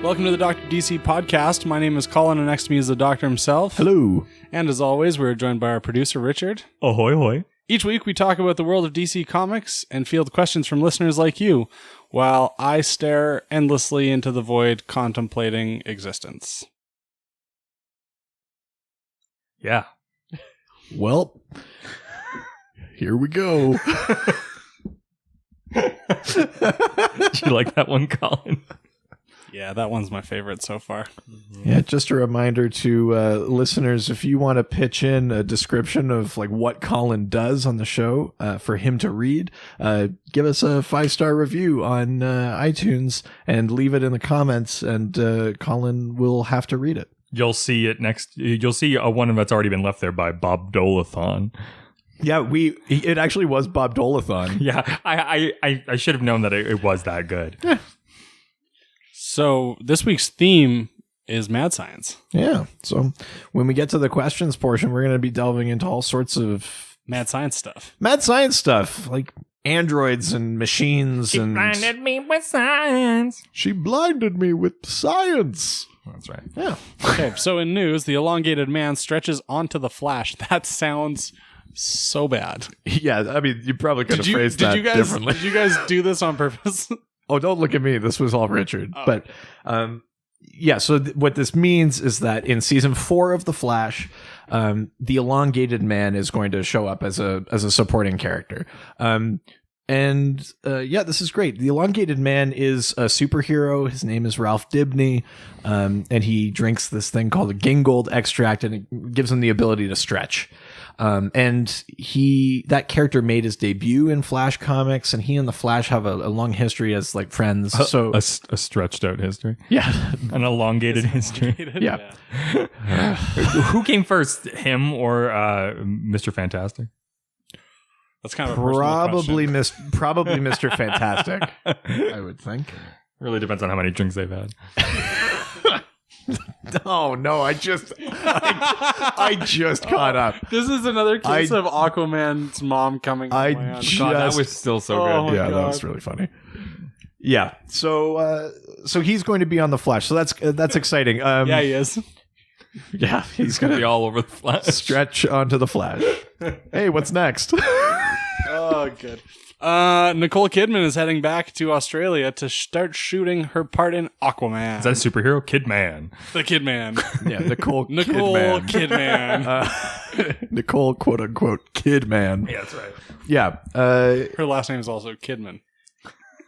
Welcome to the Dr. DC podcast. My name is Colin, and next to me is the doctor himself. Hello. And as always, we're joined by our producer, Richard. Ahoy, hoy. Each week, we talk about the world of DC Comics and field questions from listeners like you, while I stare endlessly into the void, contemplating existence. Yeah. Well, here we go. Did you like that one, Colin? Yeah, that one's my favorite so far. Yeah, just a reminder to listeners, if you want to pitch in a description of like what Colin does on the show for him to read, give us a 5-star review on iTunes and leave it in the comments, and Colin will have to read it. You'll see it next. You'll see a one that's already been left there by Bob Dolathon. Yeah, it actually was Bob Dolathon. Yeah, I should have known that it was that good. Yeah. So this week's theme is mad science. Yeah. So when we get to the questions portion, we're going to be delving into all sorts of mad science stuff. Mad science stuff, like androids and machines. She blinded me with science. She blinded me with science. That's right. Yeah. Okay, so in news, the elongated man stretches onto the Flash. That sounds so bad. Yeah, I mean, you probably could have phrased that differently. Did you guys do this on purpose? Oh, don't look at me. This was all Richard. Oh. But yeah, so what this means is that in season 4 of The Flash, the elongated man is going to show up as a supporting character. Yeah, this is great. The elongated man is a superhero. His name is Ralph Dibny, and he drinks this thing called a Gingold extract, and it gives him the ability to stretch. And that character made his debut in Flash comics, and he and the Flash have a long history as like friends. So a stretched out history. Yeah. An elongated history. Yeah. Who came first, him or Mr. Fantastic? That's kind of probably Mr. Fantastic, I would think. Really depends on how many drinks they've had. Oh no! I just caught up. This is another case of Aquaman's mom coming. God, that was still so good. Yeah, that was really funny. Yeah, so he's going to be on the Flash. So that's exciting. Yeah, he is. Yeah, he's going to be all over the Flash. Stretch onto the Flash. Hey, what's next? Oh, good. Nicole Kidman is heading back to Australia to start shooting her part in Aquaman. Is that a superhero? Kidman. The Kidman. Yeah, Nicole Kidman. Nicole, quote unquote, Kidman. Yeah, that's right. Yeah. Her last name is also Kidman.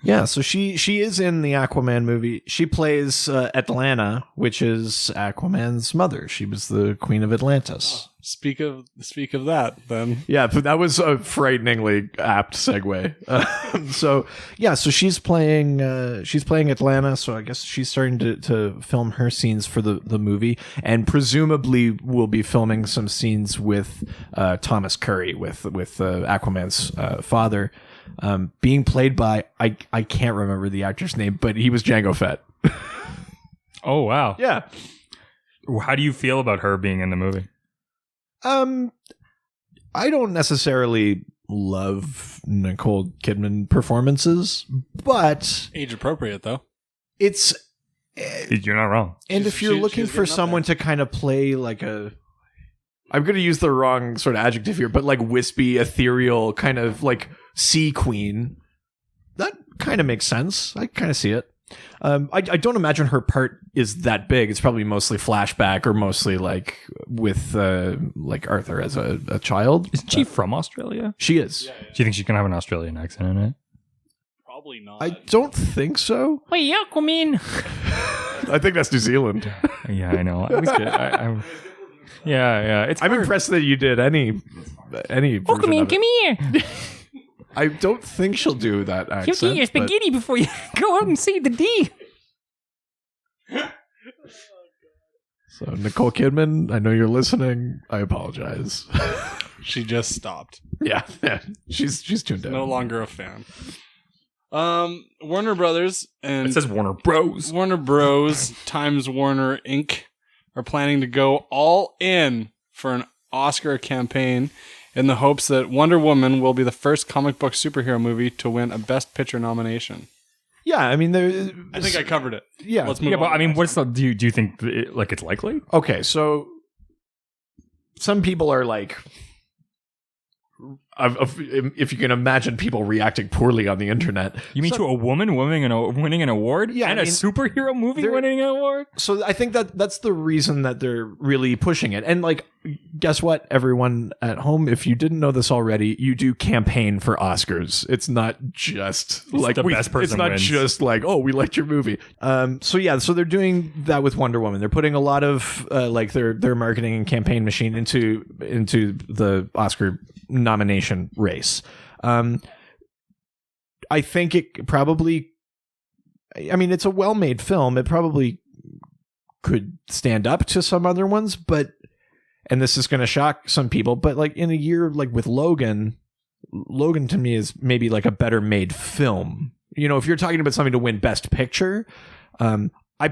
Yeah, so she is in the Aquaman movie. She plays Atlanta, which is Aquaman's mother. She was the Queen of Atlantis. Oh, speak of that, then. Yeah, but that was a frighteningly apt segue. So she's playing Atlanta. So I guess she's starting to film her scenes for the movie, and presumably will be filming some scenes with Thomas Curry, with Aquaman's father. Being played by I can't remember the actor's name, but he was Jango Fett. Oh wow! Yeah. How do you feel about her being in the movie? I don't necessarily love Nicole Kidman performances, but age appropriate though. It's you're not wrong. And if you're looking for someone to kind of play like I'm going to use the wrong sort of adjective here, but like wispy, ethereal, kind of like sea queen, that kind of makes sense. I kind of see it. I don't imagine her part is that big. It's probably mostly flashback or mostly like with like Arthur as a child. Isn't she from Australia? She is. Yeah. Do you think she can have an Australian accent in it? Probably not. I don't think so. Wait, Aquaman. I think that's New Zealand. Yeah, I know. I was good. Yeah. I'm impressed that you did any Aquaman, come here. I don't think she'll do that accent. You eat your spaghetti before you go out and see the D. So, Nicole Kidman, I know you're listening. I apologize. She just stopped. Yeah. She's tuned in. No longer a fan. Warner Brothers and it says Warner Bros. Warner Bros. Times Warner Inc. are planning to go all in for an Oscar campaign in the hopes that Wonder Woman will be the first comic book superhero movie to win a Best Picture nomination. Yeah, I mean, there. I think I covered it. Yeah, Let's move Yeah, on. but I mean, what's the? Do you think it's likely? okay. So some people are like, if you can imagine people reacting poorly on the internet. You mean to a woman winning an award? Yeah, and I mean, a superhero movie they're- winning an award? So I think that's the reason that they're really pushing it. And like, guess what, everyone at home, if you didn't know this already, you do campaign for Oscars. It's not just like the best person It's not wins. just like, oh, we liked your movie. So they're doing that with Wonder Woman. They're putting a lot of like their marketing and campaign machine into the Oscar nomination race. I think it probably. I mean, it's a well-made film. It probably could stand up to some other ones, but, and this is going to shock some people, but like in a year like with Logan to me is maybe like a better made film. You know, if you're talking about something to win Best Picture, I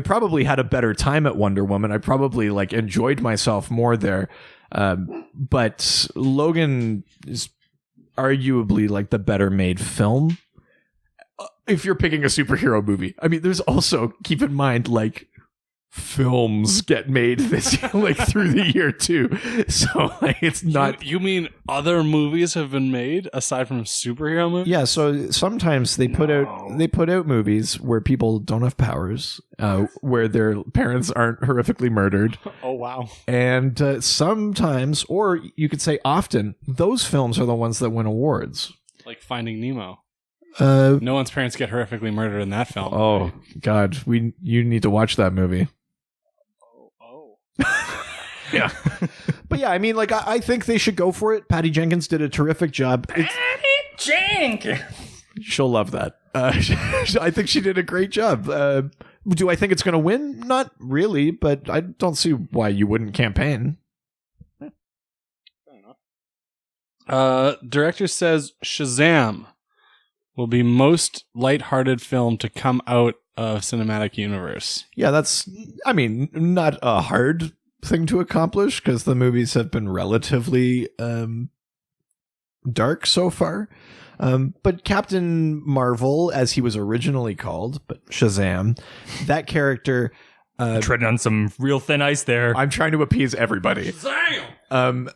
probably had a better time at Wonder Woman. I probably like enjoyed myself more there. But Logan is arguably like the better made film. If you're picking a superhero movie, I mean, there's also, keep in mind, like, films get made this like through the year too, so like it's not. You mean other movies have been made aside from superhero movies? Yeah, so sometimes they put out movies where people don't have powers, where their parents aren't horrifically murdered. Oh wow! And sometimes, or you could say often, those films are the ones that win awards. Like Finding Nemo. No one's parents get horrifically murdered in that film. Oh God, you need to watch that movie. Yeah. But yeah, I mean, like, I think they should go for it. Patty Jenkins did a terrific job. She'll love that. I think she did a great job. Do I think it's going to win? Not really, but I don't see why you wouldn't campaign. Director says Shazam will be most lighthearted film to come out of cinematic universe. Yeah, that's, I mean, not a hard thing to accomplish because the movies have been relatively dark so far. But Captain Marvel, as he was originally called, but Shazam, that character... treading on some real thin ice there. I'm trying to appease everybody. Shazam!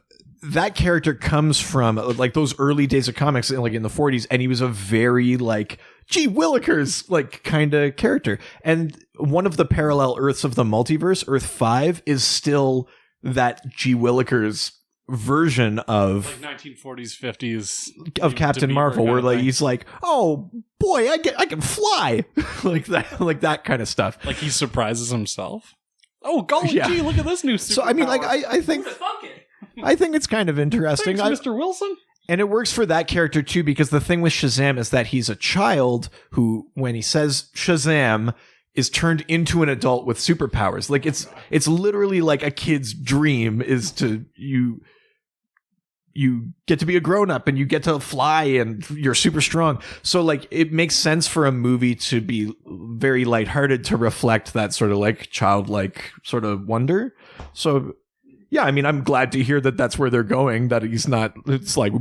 That character comes from like those early days of comics, like in the 40s, and he was a very like gee willikers like kind of character. And one of the parallel Earths of the multiverse, Earth 5, is still that gee willikers version of like 1940s, 50s of Captain Marvel, where like he's like, oh boy, I can fly like that kind of stuff. Like he surprises himself. Oh golly, gee, look at this new superpower. So I mean, like I think. I think it's kind of interesting. Thanks, Mr. Wilson. And it works for that character too, because the thing with Shazam is that he's a child who, when he says Shazam, is turned into an adult with superpowers. Like it's literally like a kid's dream is to you get to be a grown up and you get to fly and you're super strong. So like it makes sense for a movie to be very lighthearted to reflect that sort of like childlike sort of wonder. So yeah, I mean, I'm glad to hear that that's where they're going, that he's not, it's like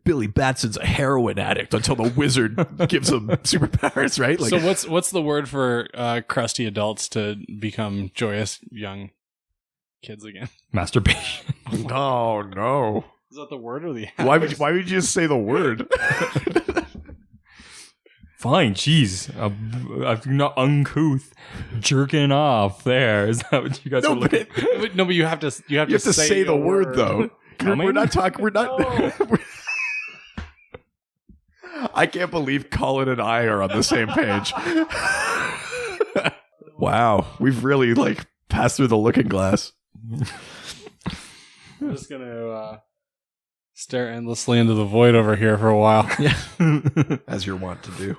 Billy Batson's a heroin addict until the wizard gives him superpowers, right? Like, so what's the word for crusty adults to become joyous young kids again? Masturbation. Oh, no. Is that the word or the Why would you just say the word? Fine, jeez. I'm not uncouth. Jerking off there. Is that what you guys are looking for? No, but you have to say the word, though. We're not talking. We're not. No. I can't believe Colin and I are on the same page. Wow. We've really like passed through the looking glass. I'm just going to stare endlessly into the void over here for a while. Yeah. As you're wont to do.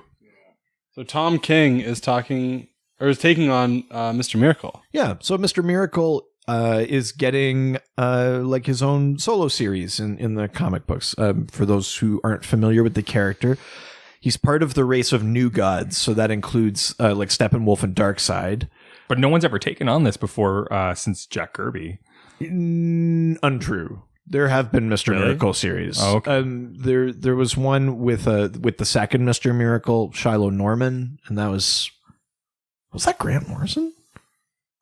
So Tom King is taking on Mr. Miracle. Yeah, so Mr. Miracle is getting like his own solo series in the comic books. For those who aren't familiar with the character, he's part of the race of new gods, so that includes like Steppenwolf and Darkseid. But no one's ever taken on this before since Jack Kirby. Untrue. There have been Mr. Really? Miracle series. Oh, okay. There was one with the second Mr. Miracle, Shiloh Norman, and that was that Grant Morrison?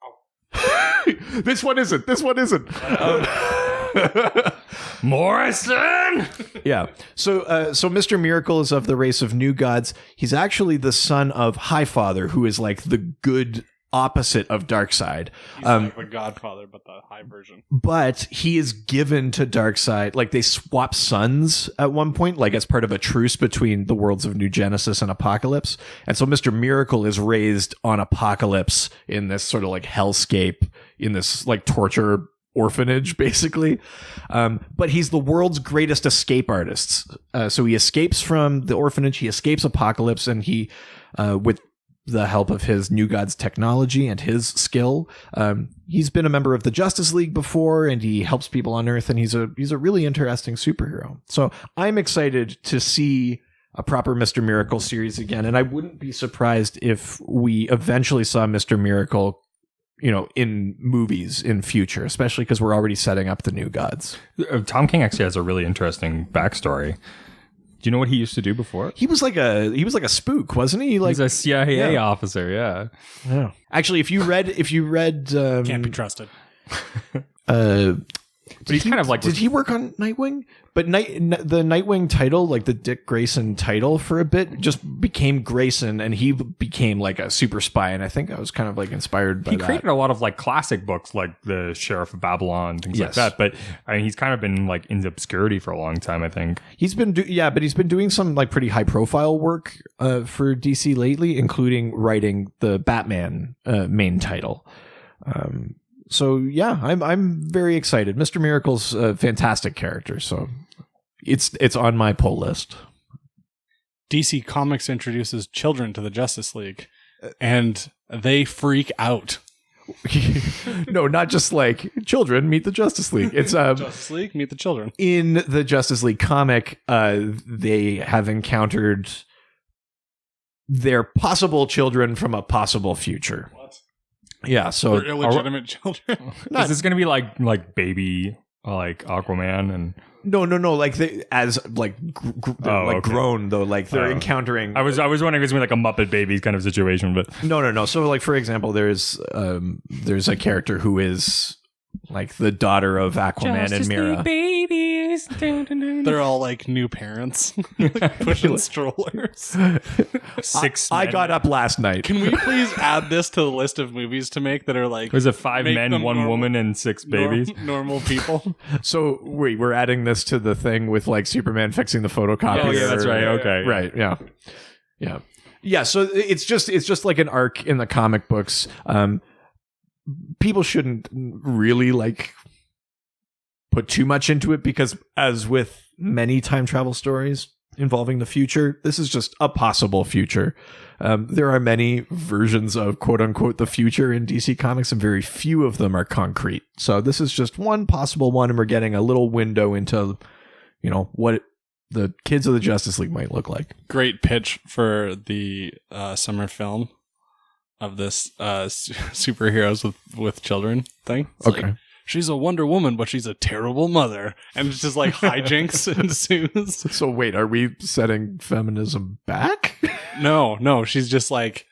Oh. This one isn't. Morrison. Yeah. So Mr. Miracle is of the race of new gods. He's actually the son of Highfather, who is like the good opposite of Darkseid. He's like the Godfather, but the high version. But he is given to Darkseid. Like they swap sons at one point, like as part of a truce between the worlds of New Genesis and Apocalypse. And so Mr. Miracle is raised on Apocalypse in this sort of like hellscape, in this like torture orphanage, basically. But he's the world's greatest escape artist. So he escapes from the orphanage, he escapes Apocalypse, and he, with the help of his New Gods technology and his skill, he's been a member of the Justice League before, and he helps people on Earth, and he's a really interesting superhero. So I'm excited to see a proper Mr. Miracle series again, and I wouldn't be surprised if we eventually saw Mr. Miracle, in movies in future, especially because we're already setting up the New Gods. Tom King actually has a really interesting backstory. Do you know what he used to do before? He was like a spook, wasn't he? Like He's a CIA officer. Yeah. Actually, if you read, Can't be trusted. But he's kind of like. Did he work on Nightwing? But the Nightwing title, like the Dick Grayson title, for a bit just became Grayson, and he became like a super spy. And I think I was kind of like inspired by that. He created a lot of like classic books, like the Sheriff of Babylon, things like that. But I mean, he's kind of been like in obscurity for a long time, I think. He's been but he's been doing some like pretty high profile work for DC lately, including writing the Batman main title. So yeah, I'm very excited. Mr. Miracle's a fantastic character, so it's on my pull list. DC Comics introduces children to the Justice League, and they freak out. No, not just like children meet the Justice League. It's Justice League meet the children. In the Justice League comic, they have encountered their possible children from a possible future. What? Yeah, so they're illegitimate children. Is this going to be like baby, like Aquaman and? No. Like they as like grown though. Like they're encountering. I was wondering if it's gonna be like a Muppet Babies kind of situation, but no. So like for example, there's a character who is like the daughter of Aquaman and Mira. Babies. They're all like new parents, pushing strollers. I got up last night. Can we please add this to the list of movies to make that are like? Was it 5 make men, them 1 woman, and 6 babies? Normal people. So wait, we're adding this to the thing with like Superman fixing the photocopier. Oh yeah, that's right. Okay, right. Yeah. So it's just like an arc in the comic books. People shouldn't really like put too much into it because, as with many time travel stories involving the future, this is just a possible future. There are many versions of quote unquote the future in DC Comics, and very few of them are concrete. So this is just one possible one, and we're getting a little window into, what the kids of the Justice League might look like. Great pitch for the summer film of this superheroes with children thing. It's okay. Like, she's a Wonder Woman, but she's a terrible mother. And it's just like hijinks ensues. So wait, are we setting feminism back? No. She's just like,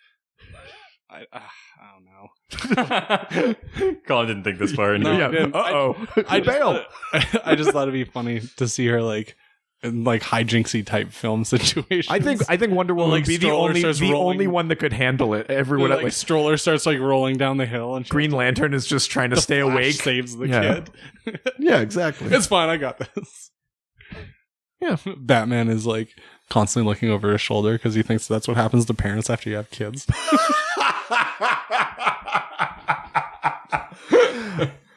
I don't know. Colin didn't think this far into it. Yeah. Uh-oh. I just thought it'd be funny to see her like in like hijinksy type film situations. I think Wonder Woman like would be the only one that could handle it. Everyone like stroller starts like rolling down the hill, and Green Lantern is just trying to stay Flash awake. saves the kid. Yeah, exactly. It's fine. I got this. Yeah, Batman is like constantly looking over his shoulder because he thinks that's what happens to parents after you have kids.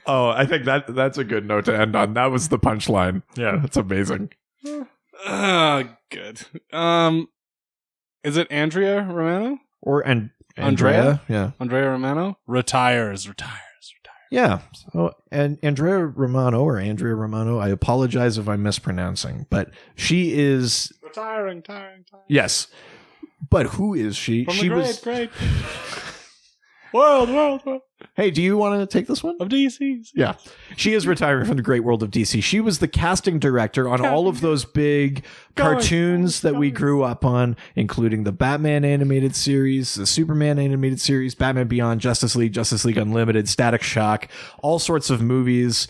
Oh, I think that's a good note to end on. That was the punchline. Yeah, that's amazing. Good. Is it Andrea Romano or Andrea? Yeah, Andrea Romano retires. Yeah. So, and Andrea Romano, I apologize if I'm mispronouncing, but she is retiring. Yes, but who is she? From she the was great. World Hey, do you want to take this one? of DCs. Yeah. She is retiring from the great world of DC. She was the casting director on all of those big cartoons that we grew up on, including the Batman animated series, the Superman animated series, Batman Beyond, Justice League Unlimited, Static Shock, all sorts of movies.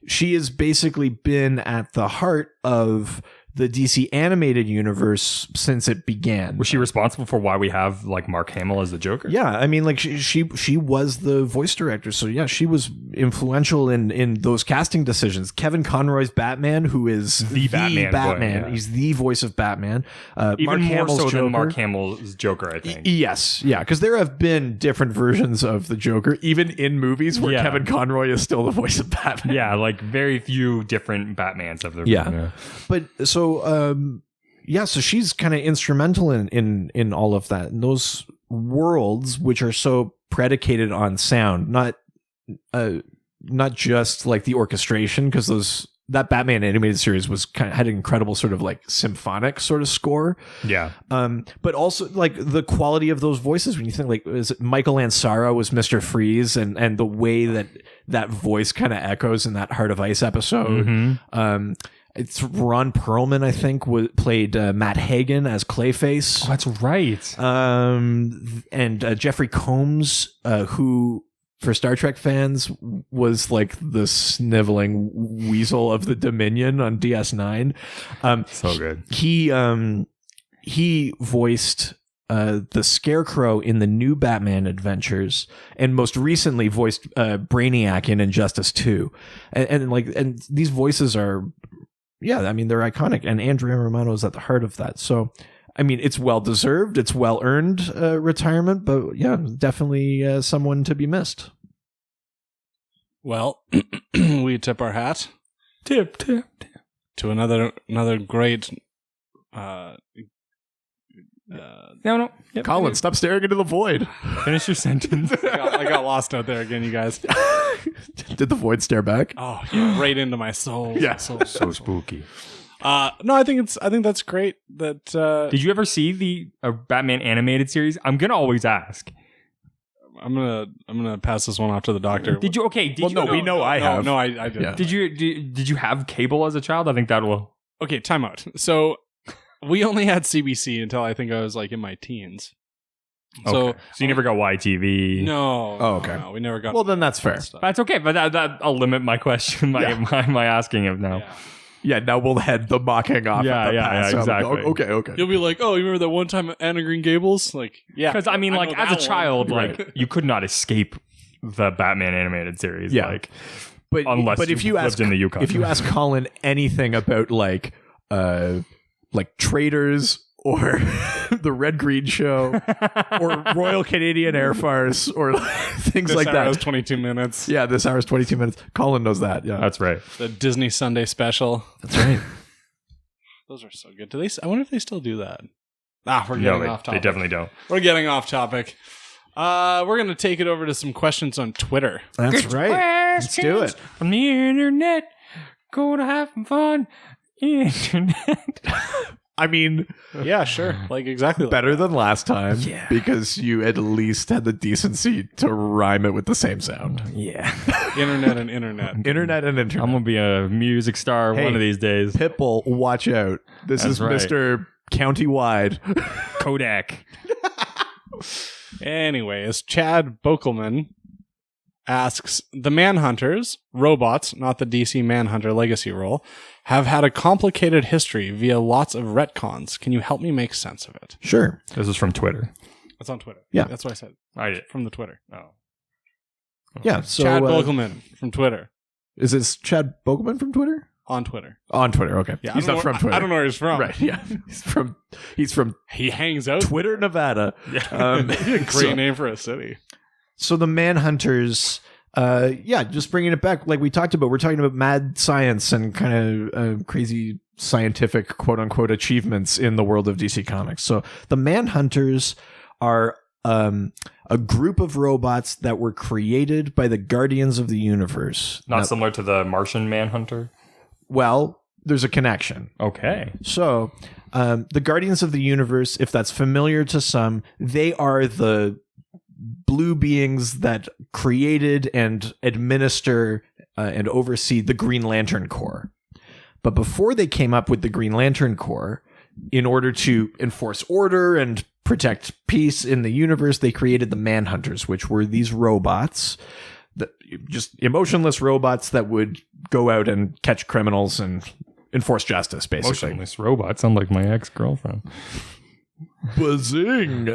She has basically been at the heart of the DC animated universe since it began. Was she responsible for why we have like Mark Hamill as the Joker? Yeah, I mean, like she was the voice director, so yeah, she was influential in those casting decisions. Kevin Conroy's Batman, who is The Batman boy, yeah. He's the voice of Batman. Even Mark more Hamill's so Joker. than Mark Hamill's Joker, I think. Yes, yeah, because there have been different versions of the Joker, even in movies where Yeah. Kevin Conroy is still the voice of Batman. Yeah, like very few different Batmans have their. Yeah. But so so she's kind of instrumental in all of that. And those worlds which are so predicated on sound, not just like the orchestration, because that Batman animated series was had an incredible sort of like symphonic sort of score. Yeah. But also like the quality of those voices, when you think like, is it Michael Ansara was Mr. Freeze, and the way that voice kind of echoes in that Heart of Ice episode. Mm-hmm. It's Ron Perlman, I think, played Matt Hagen as Clayface. Oh, that's right. And Jeffrey Combs, who, for Star Trek fans, was like the sniveling weasel of the Dominion on DS9. So good. He voiced the Scarecrow in the new Batman adventures, and most recently voiced Brainiac in Injustice 2. And these voices are... Yeah, I mean, they're iconic, and Andrea Romano is at the heart of that. So, I mean, it's well-deserved, it's well-earned retirement, but yeah, definitely someone to be missed. Well, we tip our hat Tip. to another great No. Yep. Colin, stop staring into the void. Finish your sentence. I got lost out there again, you guys. Did the void stare back? Oh, yeah, right into my soul. Yeah. Soul. So spooky. No, I think that's great. That Did you ever see the Batman animated series? I'm gonna always ask. I'm gonna pass this one off to the doctor. Did you? Okay. Did you? no, we know I have. No, I didn't. Yeah. Did you have cable as a child? I think that will. Okay, time out. So we only had CBC until I think I was like in my teens. So you never got YTV. No. Oh, okay. No, we never got. Well, then that's fair. That's okay, but that I'll limit my question. My asking of now. Yeah. Yeah, now we'll head the mocking off. Yeah, at the yeah, pass. yeah, I'm like, exactly. okay. You'll be like, oh, you remember that one time at Anna Green Gables? Like, yeah. Because I mean, like know as a that child, one. like you could not escape the Batman animated series. Yeah. Like, But unless if you you lived ask in the Yukon. if you ask Colin anything about like traders or the Red Green Show or Royal Canadian Air Force or things This like hour was that. 22 minutes. Yeah, this hour's 22 minutes. Colin knows that. Yeah, that's right. The Disney Sunday special. that's right. Those are so good. Do they? I wonder if they still do that. We're No, getting off they topic. definitely don't. We're getting off topic. We're gonna take it over to some questions on Twitter. That's right. Let's do it. From the internet, go to having fun. Internet. I mean, Yeah, sure. Like exactly. better than last time. Yeah. Because you at least had the decency to rhyme it with the same sound. Yeah. Internet and internet. Internet and internet. I'm gonna be a music star Hey. one of these days. Pitbull, watch out. This That's is right. Mr. Countywide. Kodak. Anyways, Chad Bokelman asks, the Manhunters, robots, not the DC Manhunter legacy role, have had a complicated history via lots of retcons. Can you help me make sense of it? Sure. This is from Twitter. That's on Twitter. Yeah. That's what I said. I did. From the Twitter. Oh. Yeah. So, Chad Bokelman from Twitter. is this Chad Bokelman from Twitter? On Twitter. On Twitter. Okay. Yeah, He's I don't not know from Twitter. I don't know where he's from. Right. Yeah. He's from He hangs out. Twitter, Nevada. Great so, name for a city. so the Manhunters, just bringing it back, like we talked about, we're talking about mad science and kind of crazy scientific quote unquote achievements in the world of DC Comics. So the Manhunters are a group of robots that were created by the Guardians of the Universe. Not similar to the Martian Manhunter. Well, there's a connection. Okay. So, the Guardians of the Universe, if that's familiar to some, they are the blue beings that created and administer and oversee the Green Lantern Corps. But before they came up with the Green Lantern Corps, in order to enforce order and protect peace in the universe, they created the Manhunters, which were these robots, just emotionless robots that would go out and catch criminals and enforce justice, basically. Emotionless robots, unlike my ex-girlfriend. Buzzing.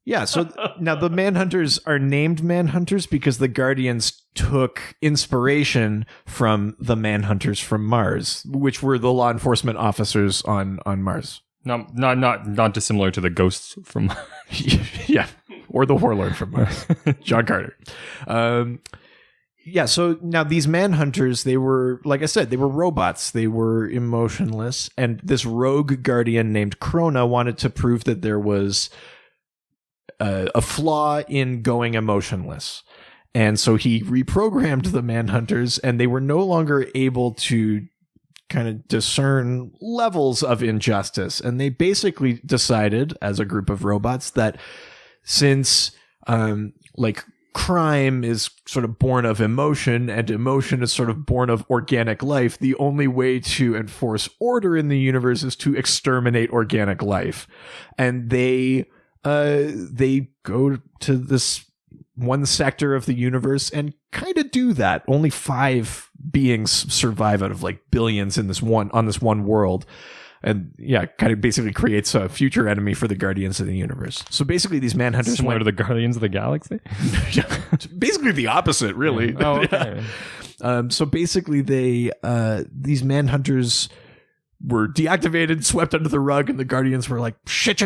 Yeah, so now the Manhunters are named Manhunters because the Guardians took inspiration from the Manhunters from Mars, which were the law enforcement officers on Mars. Not dissimilar to the ghosts from Yeah, or the Warlord from Mars, John Carter. Yeah, so now these Manhunters, they were, like I said, they were robots. They were emotionless, and this rogue Guardian named Krona wanted to prove that there was a flaw in going emotionless. And so he reprogrammed the Manhunters, and they were no longer able to kind of discern levels of injustice. And they basically decided, as a group of robots, that since crime is sort of born of emotion, and emotion is sort of born of organic life, the only way to enforce order in the universe is to exterminate organic life. And they go to this one sector of the universe and kind of do that. Only 5 beings survive out of like billions on this one world. And yeah, kind of basically creates a future enemy for the Guardians of the Universe. So basically these Manhunters similar to the Guardians of the Galaxy? Basically the opposite, really. Oh, okay. So basically these Manhunters were deactivated, swept under the rug, and the Guardians were like, shit,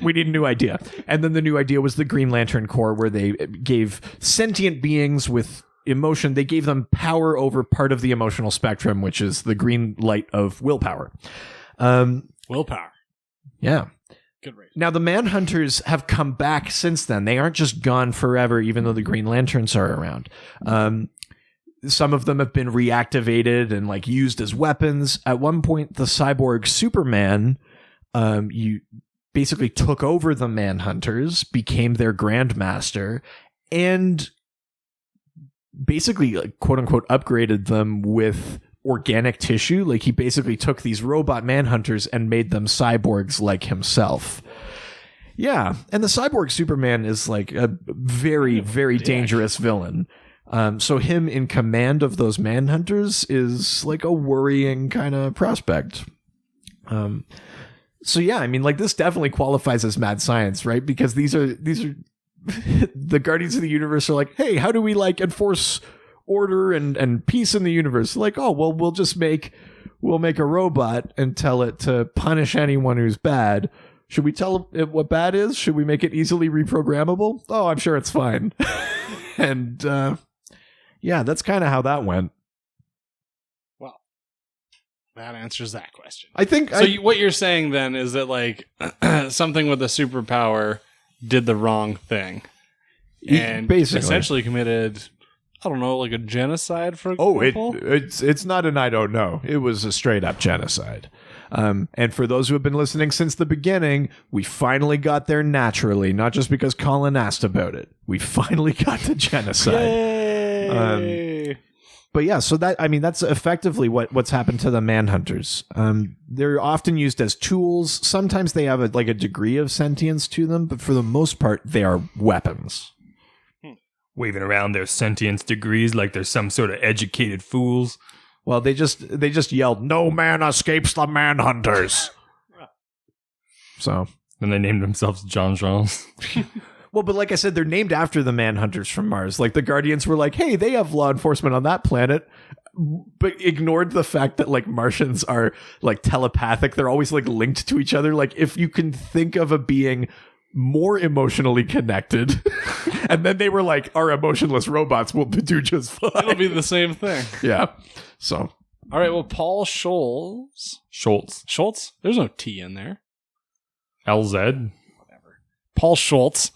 we need a new idea. And then the new idea was the Green Lantern Corps, where they gave sentient beings with emotion, they gave them power over part of the emotional spectrum, which is the green light of willpower. Willpower. Yeah. Good rate. Now, the Manhunters have come back since then. They aren't just gone forever, even though the Green Lanterns are around. Some of them have been reactivated and like used as weapons. At one point, the cyborg Superman, you basically took over the Manhunters, became their grandmaster, and basically, like, quote unquote, upgraded them with organic tissue. Like, he basically took these robot Manhunters and made them cyborgs like himself. Yeah, and the cyborg Superman is like a very, very dangerous villain. So him in command of those Manhunters is like a worrying kind of prospect. So yeah, I mean, like, this definitely qualifies as mad science, right? Because these are the Guardians of the Universe are like, hey, how do we like enforce order and peace in the universe? Like, oh, well, we'll make a robot and tell it to punish anyone who's bad. Should we tell it what bad is? Should we make it easily reprogrammable? Oh, I'm sure it's fine. And yeah, that's kind of how that went. Well, that answers that question. I think. So what you're saying then is that like something with a superpower did the wrong thing, and basically essentially committed, I don't know, like a genocide, for Oh, example? it's not an I don't know. It was a straight up genocide. And for those who have been listening since the beginning, we finally got there naturally, not just because Colin asked about it. We finally got to genocide. Yay! But yeah, so that's effectively what's happened to the Manhunters. They're often used as tools. Sometimes they have a degree of sentience to them, but for the most part, they are weapons. Waving around their sentience degrees like they're some sort of educated fools. Well, they just yelled, "No man escapes the Manhunters." So then they named themselves John Charles. Well, but like I said, they're named after the Manhunters from Mars. Like, the Guardians were like, hey, they have law enforcement on that planet, but ignored the fact that like Martians are like telepathic. They're always like linked to each other. Like, if you can think of a being more emotionally connected, and then they were like, our emotionless robots will do just fine. It'll be the same thing. Yeah. So. All right. Well, Paul Schultz. There's no T in there. LZ. Paul Schultz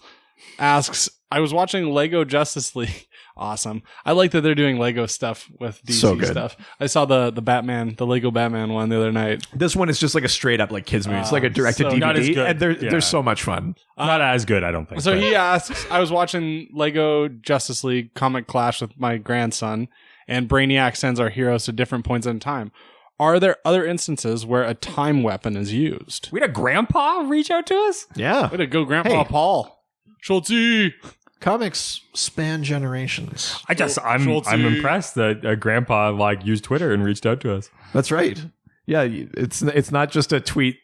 asks, I was watching Lego Justice League Awesome. I like that they're doing Lego stuff with DC So good. stuff. I saw the Batman, the Lego Batman one the other night. This one is just like a straight up like kids movie. It's like a directed so not as DVD, good. and they're Yeah. so much fun. Not as good, I don't think. So but- he asks, I was watching Lego Justice League Comic Clash with my grandson, and Brainiac sends our heroes to different points in time. Are there other instances where a time weapon is used? we had a grandpa reach out to us? Yeah, Way to go, Grandpa Hey. Paul. Schultze. comics span generations. I'm Schultze. impressed that a grandpa like used Twitter and reached out to us. That's right. Yeah, it's not just a tweet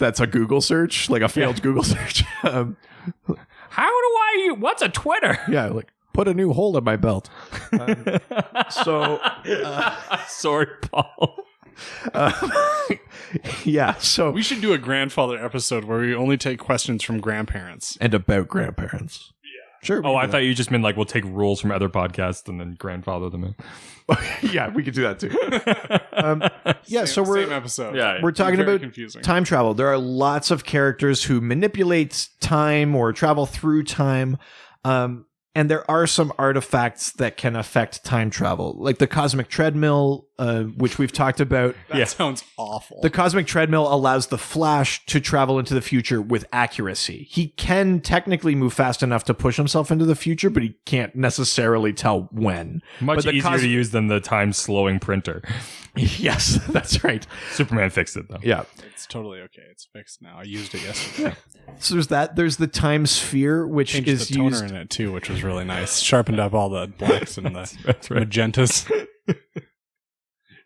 that's a Google search, like a failed Google search. What's a Twitter? Yeah, like put a new hole in my belt. So Sorry, Paul. yeah, so We should do a grandfather episode where we only take questions from grandparents. and about grandparents. Yeah, sure. Oh, I thought you just meant like we'll take rules from other podcasts and then grandfather them in. yeah, we could do that too. Yeah, so Same episode. we're talking Very about confusing. time travel. There are lots of characters who manipulate time or travel through time. And there are some artifacts that can affect time travel, like the cosmic treadmill, which we've talked about. That sounds awful. The cosmic treadmill allows the Flash to travel into the future with accuracy. He can technically move fast enough to push himself into the future, but he can't necessarily tell when. Much But the easier to use than the time slowing printer. Yes, that's right. Superman fixed it though. Yeah. It's totally okay. It's fixed now. I used it yesterday. So there's that. There's the time sphere, which Changed is the toner used. in it too, which was really nice. Sharpened up all the blacks and the That's right. magentas.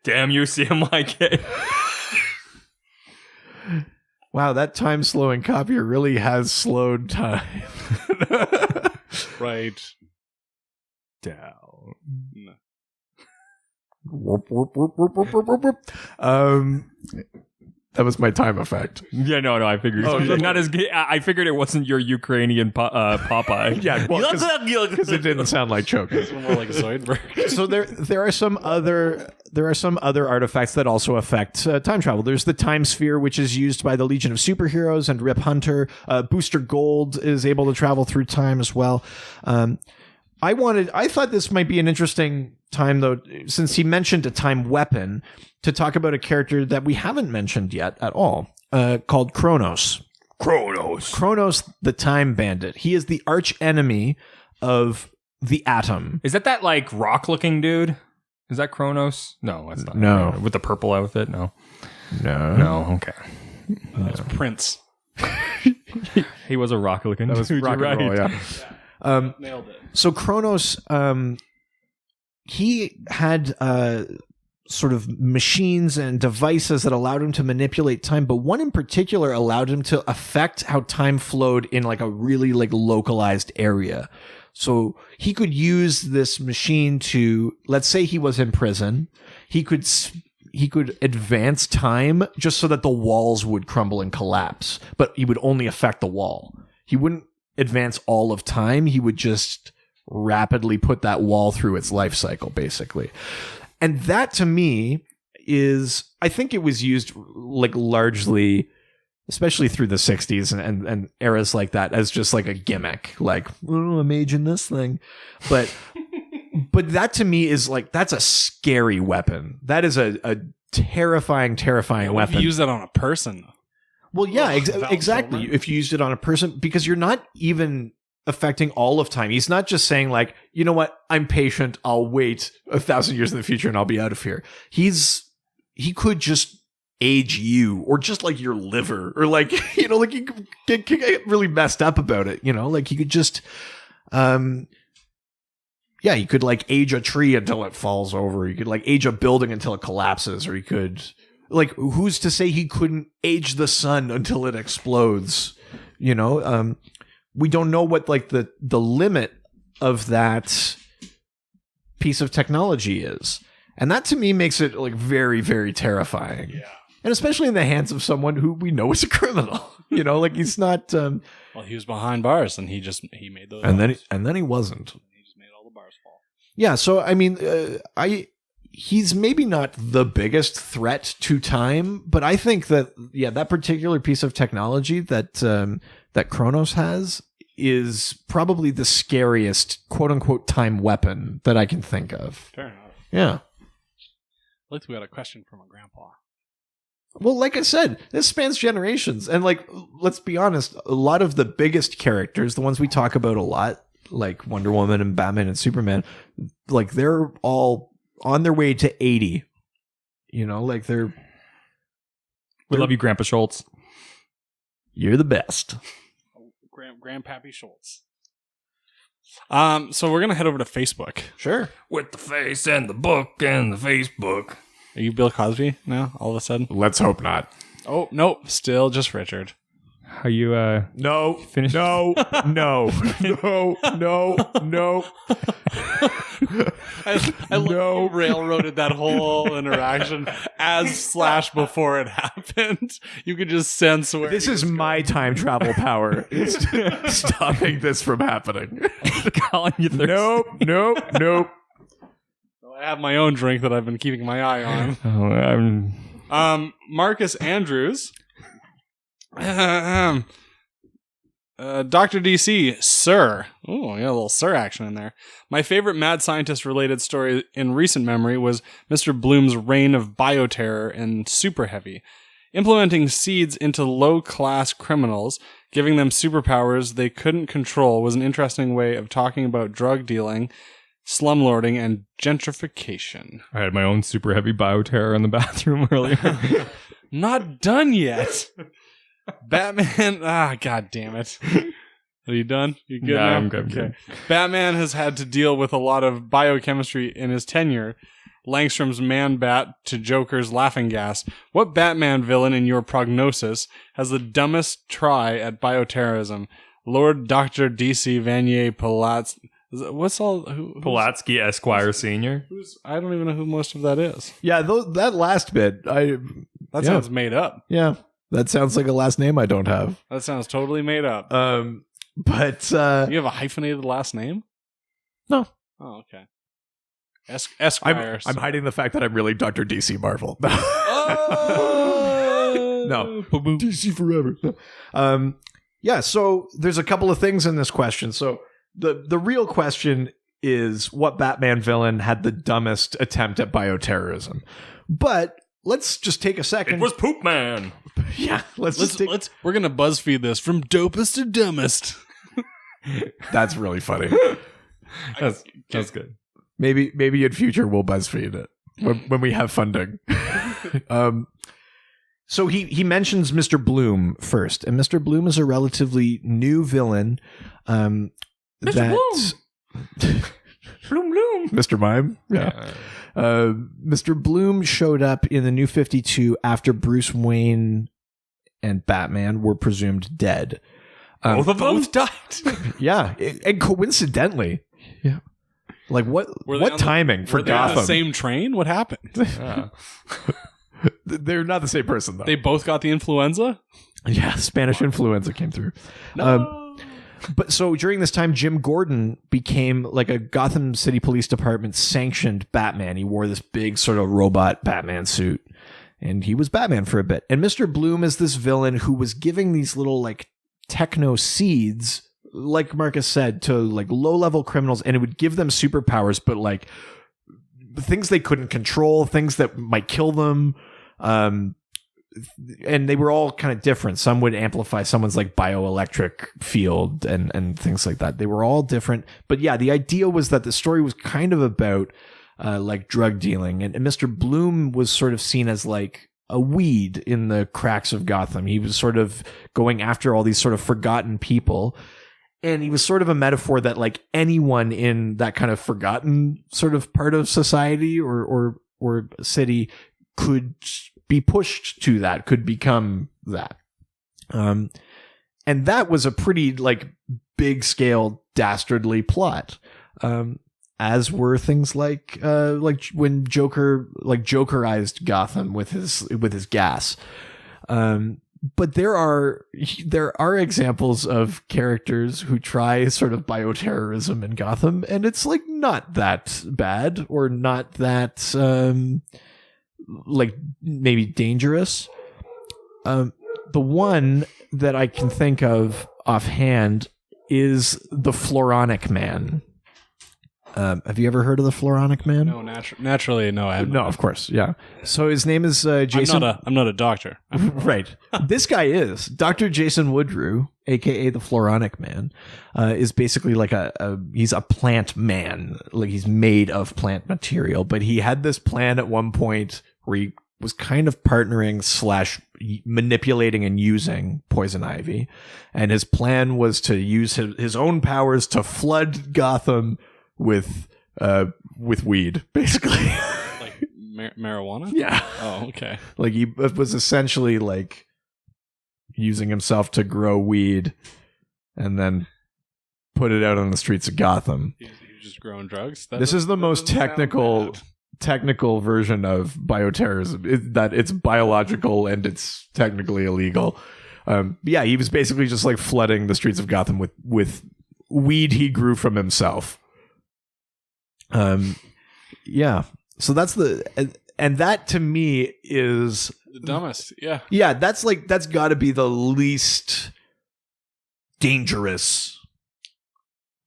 Damn, you seem like it. Wow, that time slowing copier really has slowed time. Right. Down. No. That was my time effect. Yeah, no, I figured. Not as. I figured it wasn't your Ukrainian Popeye. Yeah, because it didn't sound like choking. It's more like Zoidberg. So there are some other artifacts that also affect time travel. There's the time sphere, which is used by the Legion of Superheroes and Rip Hunter. Booster Gold is able to travel through time as well. I thought this might be an interesting time, though, since he mentioned a time weapon, to talk about a character that we haven't mentioned yet at all, called Chronos. Chronos, the time bandit. He is the arch enemy of the Atom. Is that like rock looking dude? Is that Chronos? No, that's not. No. With the purple outfit? No. No. No, okay. It's Prince. He was a rock looking dude. That was rock you're and roll, right. yeah. Nailed it. So Chronos, he had sort of machines and devices that allowed him to manipulate time, but one in particular allowed him to affect how time flowed in like a really like localized area. So he could use this machine to, let's say he was in prison, he could advance time just so that the walls would crumble and collapse, but he would only affect the wall. He wouldn't advance all of time. He would just rapidly put that wall through its life cycle, basically. And that to me is, I think it was used like largely, especially through the 60s and eras like that, as just like a gimmick, like, oh, I'm aging this thing. But that to me is like, that's a scary weapon. That is a terrifying weapon. If you use that on a person. Well, yeah, Without exactly. filament. If you used it on a person, because you're not even affecting all of time. He's not just saying like, you know what, I'm patient, I'll wait 1,000 years in the future and I'll be out of here. He could just age you, or just like your liver, or like, you know, like you could get really messed up about it, you know, like he could just, you could like age a tree until it falls over. You could like age a building until it collapses, or you could, like, who's to say he couldn't age the sun until it explodes? You know, we don't know what like the limit of that piece of technology is. And that to me makes it like very, very terrifying. Yeah. And especially in the hands of someone who we know is a criminal. You know, like he's not Well, he was behind bars, and he made those. and bars. then he wasn't. He just made all the bars fall. Yeah, so I mean, he's maybe not the biggest threat to time, but I think that that particular piece of technology that Chronos has is probably the scariest quote-unquote time weapon that I can think of. Fair enough. Yeah. At least we got a question from a grandpa. Well, like I said, this spans generations. And like, let's be honest, a lot of the biggest characters, the ones we talk about a lot, like Wonder Woman and Batman and Superman, like they're all on their way to 80. You know, like We love you, Grandpa Schultz. You're the best. Grandpappy Schultz. So we're gonna head over to Facebook. Sure. With the face and the book and the Facebook. Are you Bill Cosby now? All of a sudden? Let's hope not. Oh nope, still just Richard. Are you No. finished? No. No. No. No. No. I railroaded that whole interaction before it happened. You could just sense where This is my time travel power. It's stopping this from happening. Calling you thirsty. Nope. Nope. Nope. I have my own drink that I've been keeping my eye on. Oh, Marcus Andrews. Dr. DC, Sir. Oh, yeah, a little Sir action in there. My favorite mad scientist related story in recent memory was Mr. Bloom's reign of bioterror in Super Heavy. Implementing seeds into low-class criminals, giving them superpowers they couldn't control was an interesting way of talking about drug dealing, slumlording, and gentrification. I had my own super heavy bioterror in the bathroom earlier. Not done yet. Batman. God damn it. Are you done? You good Nah, now? I'm good, I'm good. Batman has had to deal with a lot of biochemistry in his tenure. Langstrom's Man-Bat to Joker's laughing gas. What Batman villain in your prognosis has the dumbest try at bioterrorism? Lord Dr. DC Vanier Palats. What's all? Pulatsky Esquire Sr. I don't even know who most of that is. Yeah, that last bit, That sounds made up. Yeah, that sounds like a last name I don't have. That sounds totally made up. But you have a hyphenated last name? No. Oh, okay. Esquire. I'm hiding the fact that I'm really Dr. DC Marvel. Oh! No. DC forever. Yeah, so there's a couple of things in this question. So the real question is what Batman villain had the dumbest attempt at bioterrorism? But let's just take a second. It was Poop Man. Yeah, we're gonna BuzzFeed this from dopest to dumbest. That's really funny. That's good. Maybe in future we'll BuzzFeed it when we have funding. So he mentions Mr. Bloom first, and Mr. Bloom is a relatively new villain. Mr. Bloom. Bloom Bloom. Mr. Mime. Yeah. Mr. Bloom showed up in the New 52 after Bruce Wayne and Batman were presumed dead. Both died. Yeah, and coincidentally. Yeah. Like what timing for were they Gotham? on the same train? What happened? They're not the same person though. They both got the influenza? Yeah, Spanish influenza came through. No. But so during this time, Jim Gordon became like a Gotham City Police Department sanctioned Batman. He wore this big sort of robot Batman suit, and he was Batman for a bit. And Mr. Bloom is this villain who was giving these little like techno seeds, like Marcus said, to like low level criminals, and it would give them superpowers, but like things they couldn't control, things that might kill them. And they were all kind of different. Some would amplify someone's like bioelectric field and things like that. They were all different. But yeah, the idea was that the story was kind of about like drug dealing. And Mr. Bloom was sort of seen as like a weed in the cracks of Gotham. He was sort of going after all these sort of forgotten people. And he was sort of a metaphor that like anyone in that kind of forgotten sort of part of society or city could be pushed to that, could become that. And that was a pretty like big scale dastardly plot. As were things like when Joker like Jokerized Gotham with his gas. But there are examples of characters who try sort of bioterrorism in Gotham, and it's like not that bad or not that like maybe dangerous. The one that I can think of offhand is the Floronic Man. Have you ever heard of the Floronic Man? No, naturally, no. I haven't. No, of course, yeah. So his name is Jason. I'm not a doctor. Right. This guy is Dr. Jason Woodrue, aka the Floronic Man, is basically like he's a plant man. Like he's made of plant material, but he had this plan at one point where he was kind of partnering / manipulating and using poison ivy, and his plan was to use his own powers to flood Gotham with weed, basically. Like marijuana? Yeah. Oh, okay. Like he was essentially like using himself to grow weed and then put it out on the streets of Gotham. He was just growing drugs? This is the most technical version of bioterrorism, that it's biological and it's technically illegal. Yeah, he was basically just like flooding the streets of Gotham with weed he grew from himself. Yeah. So that's and that to me is the dumbest. Yeah. Yeah, that's got to be the least dangerous.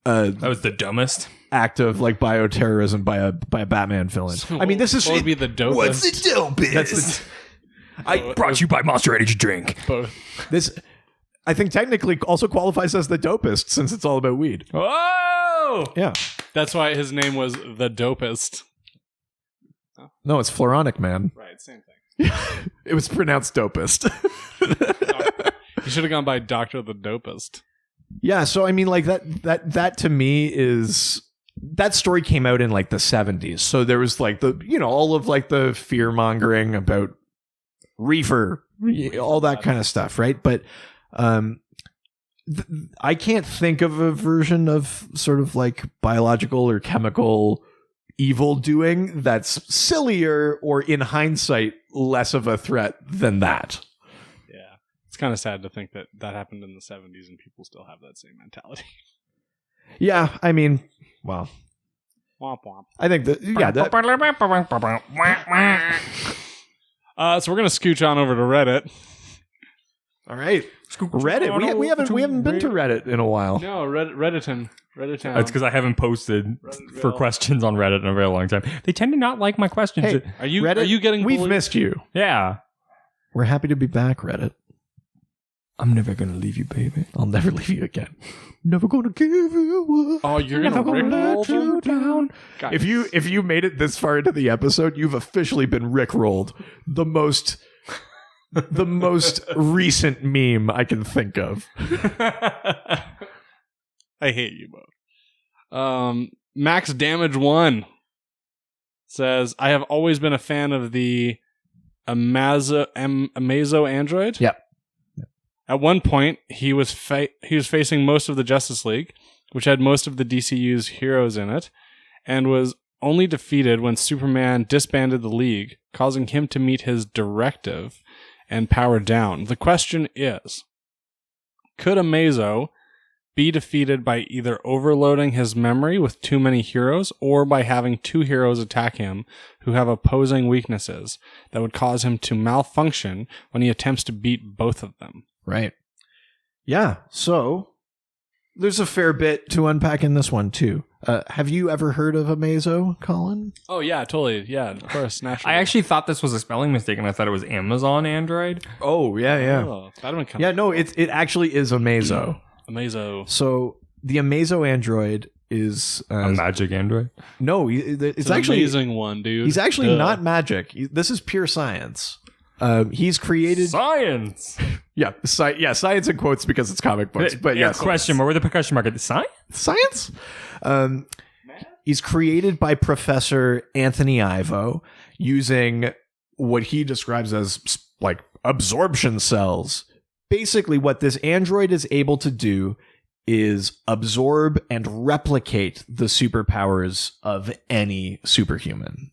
That was the dumbest act of like bioterrorism by a Batman villain. So I mean, this is what would be the dopest. What's the dopest? I brought you by Monster Energy drink. Both. This, I think, technically also qualifies as the dopest since it's all about weed. Oh, Yeah. That's why his name was the dopest. No, it's Floronic Man. Right, same thing. It was pronounced dopest. You should have gone by Dr. the Dopest. Yeah, so I mean, like that to me is, that story came out in like the 70s. So there was like all of like the fear mongering about reefer, all that kind of stuff, right? But I can't think of a version of sort of like biological or chemical evil doing that's sillier or, in hindsight, less of a threat than that. Yeah. It's kind of sad to think that happened in the 70s and people still have that same mentality. Yeah, I mean, well, Womp womp. I think that, yeah. So we're going to scooch on over to Reddit. All right. Reddit. We haven't been to Reddit in a while. No, Redditon. That's because I haven't posted for questions on Reddit in a very long time. They tend to not like my questions. Hey, Are you Reddit, getting We've bullied? missed you. Yeah. We're happy to be back, Reddit. I'm never going to leave you, baby. I'll never leave you again. Never gonna give you up. Oh, you're going to let you down. Guys. If you made it this far into the episode, you've officially been rickrolled. The most recent meme I can think of. I hate you both. Max Damage 1 says, I have always been a fan of the Amazo android. Yep. At one point, he was facing most of the Justice League, which had most of the DCU's heroes in it, and was only defeated when Superman disbanded the League, causing him to meet his directive and power down. The question is, could Amazo be defeated by either overloading his memory with too many heroes or by having two heroes attack him who have opposing weaknesses that would cause him to malfunction when he attempts to beat both of them? Right. Yeah. So there's a fair bit to unpack in this one too. Have you ever heard of Amazo, Colin? Oh yeah, totally. Yeah, of course. Naturally. I actually thought this was a spelling mistake, and I thought it was Amazon Android. Oh yeah. Oh, that'd been kind Yeah, no, it actually is Amazo. Amazo. So the Amazo android is A magic Android. no, it's actually amazing one, dude. he's actually Duh. not magic. This is pure science. He's created Science. science in quotes because it's comic books. But yes, Question mark. Where the question mark? Science? science. He's created by Professor Anthony Ivo using what he describes as like absorption cells. Basically, what this android is able to do is absorb and replicate the superpowers of any superhuman.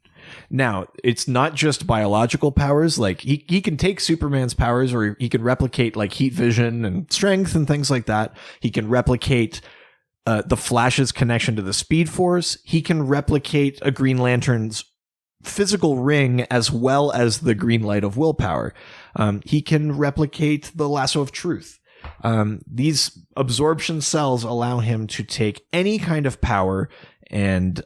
Now, it's not just biological powers. Like he can take Superman's powers, or he can replicate like heat vision and strength and things like that. He can replicate the Flash's connection to the Speed Force. He can replicate a Green Lantern's physical ring as well as the green light of willpower. He can replicate the lasso of truth. These absorption cells allow him to take any kind of power and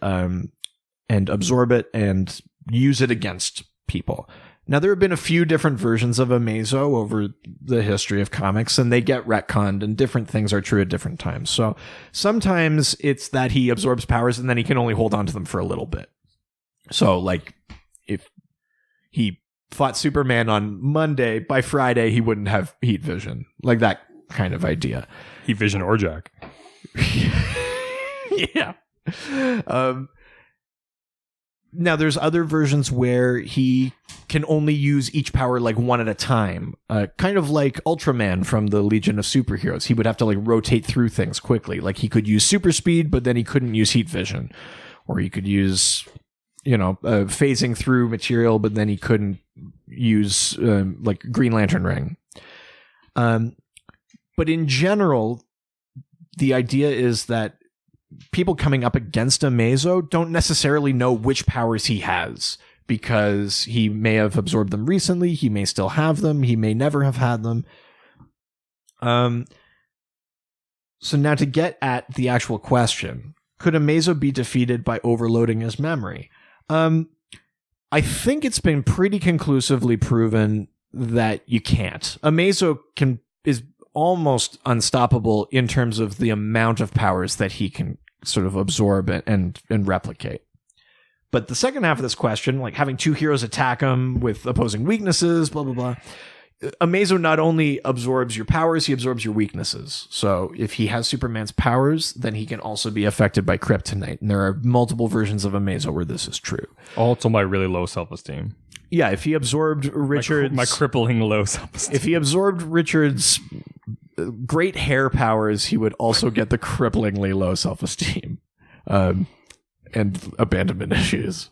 absorb it and use it against people. Now, there have been a few different versions of Amazo over the history of comics, and they get retconned, and different things are true at different times. So sometimes it's that he absorbs powers and then he can only hold on to them for a little bit. So, like, if he fought Superman on Monday, by Friday he wouldn't have heat vision. Like that kind of idea. Heat vision or Jack. Yeah. Now, there's other versions where he can only use each power like one at a time. Kind of like Ultraman from the Legion of Superheroes. He would have to like rotate through things quickly. Like he could use super speed, but then he couldn't use heat vision. Or he could use, phasing through material, but then he couldn't use like Green Lantern ring. But in general, the idea is that people coming up against Amazo don't necessarily know which powers he has, because he may have absorbed them recently, he may still have them, he may never have had them. So now to get at the actual question, could Amazo be defeated by overloading his memory? I think it's been pretty conclusively proven that you can't. Amazo is almost unstoppable in terms of the amount of powers that he can sort of absorb and replicate. But the second half of this question, like having two heroes attack him with opposing weaknesses, blah, blah, blah. Amazo not only absorbs your powers, he absorbs your weaknesses. So if he has Superman's powers, then he can also be affected by kryptonite. And there are multiple versions of Amazo where this is true. Also my really low self-esteem. Yeah, if he absorbed Richard's... My crippling low self-esteem. If he absorbed Richard's great hair powers, he would also get the cripplingly low self-esteem. And abandonment issues.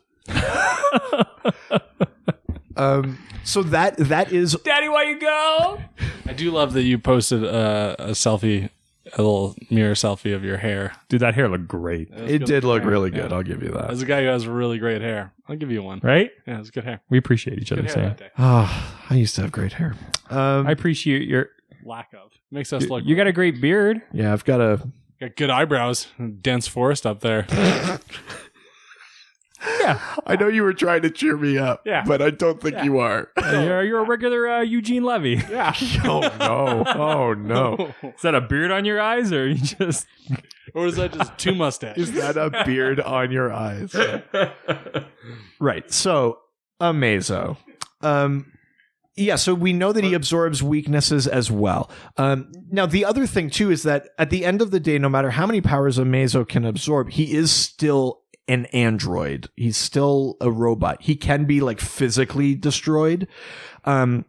So that is... Daddy, why you go? I do love that you posted a selfie, a little mirror selfie of your hair. Dude, that hair looked great. It did look really good. I'll give you that. As a guy who has really great hair, I'll give you one. Right? Yeah, it's good hair. We appreciate each other, Good hair Sam. that day. Oh, I used to have great hair. I appreciate your... Lack of. Makes us look... You got a great beard. Yeah, I've got a... Got good eyebrows. Dense forest up there. Yeah. I know you were trying to cheer me up, but I don't think you are. You're a regular Eugene Levy. Yeah. Oh, no. Oh, no. Is that a beard on your eyes, or you just... Or is that just two mustaches? Is that a beard on your eyes? Right. So, Amazo. Yeah, so we know that he absorbs weaknesses as well. Now, the other thing, too, is that at the end of the day, no matter how many powers Amazo can absorb, he is still an android. He's still a robot. He can be, like, physically destroyed. But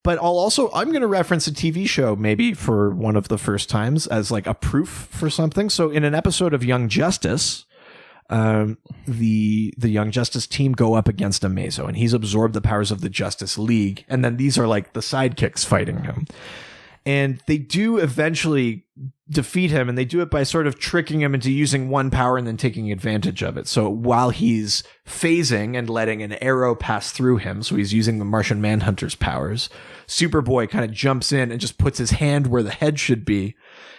I'm going to reference a TV show, maybe for one of the first times, as, like, a proof for something. So in an episode of Young Justice... the Young Justice team go up against Amazo, and he's absorbed the powers of the Justice League, and then these are like the sidekicks fighting him. And they do eventually defeat him, and they do it by sort of tricking him into using one power and then taking advantage of it. So while he's phasing and letting an arrow pass through him, so he's using the Martian Manhunter's powers, Superboy kind of jumps in and just puts his hand where the head should be,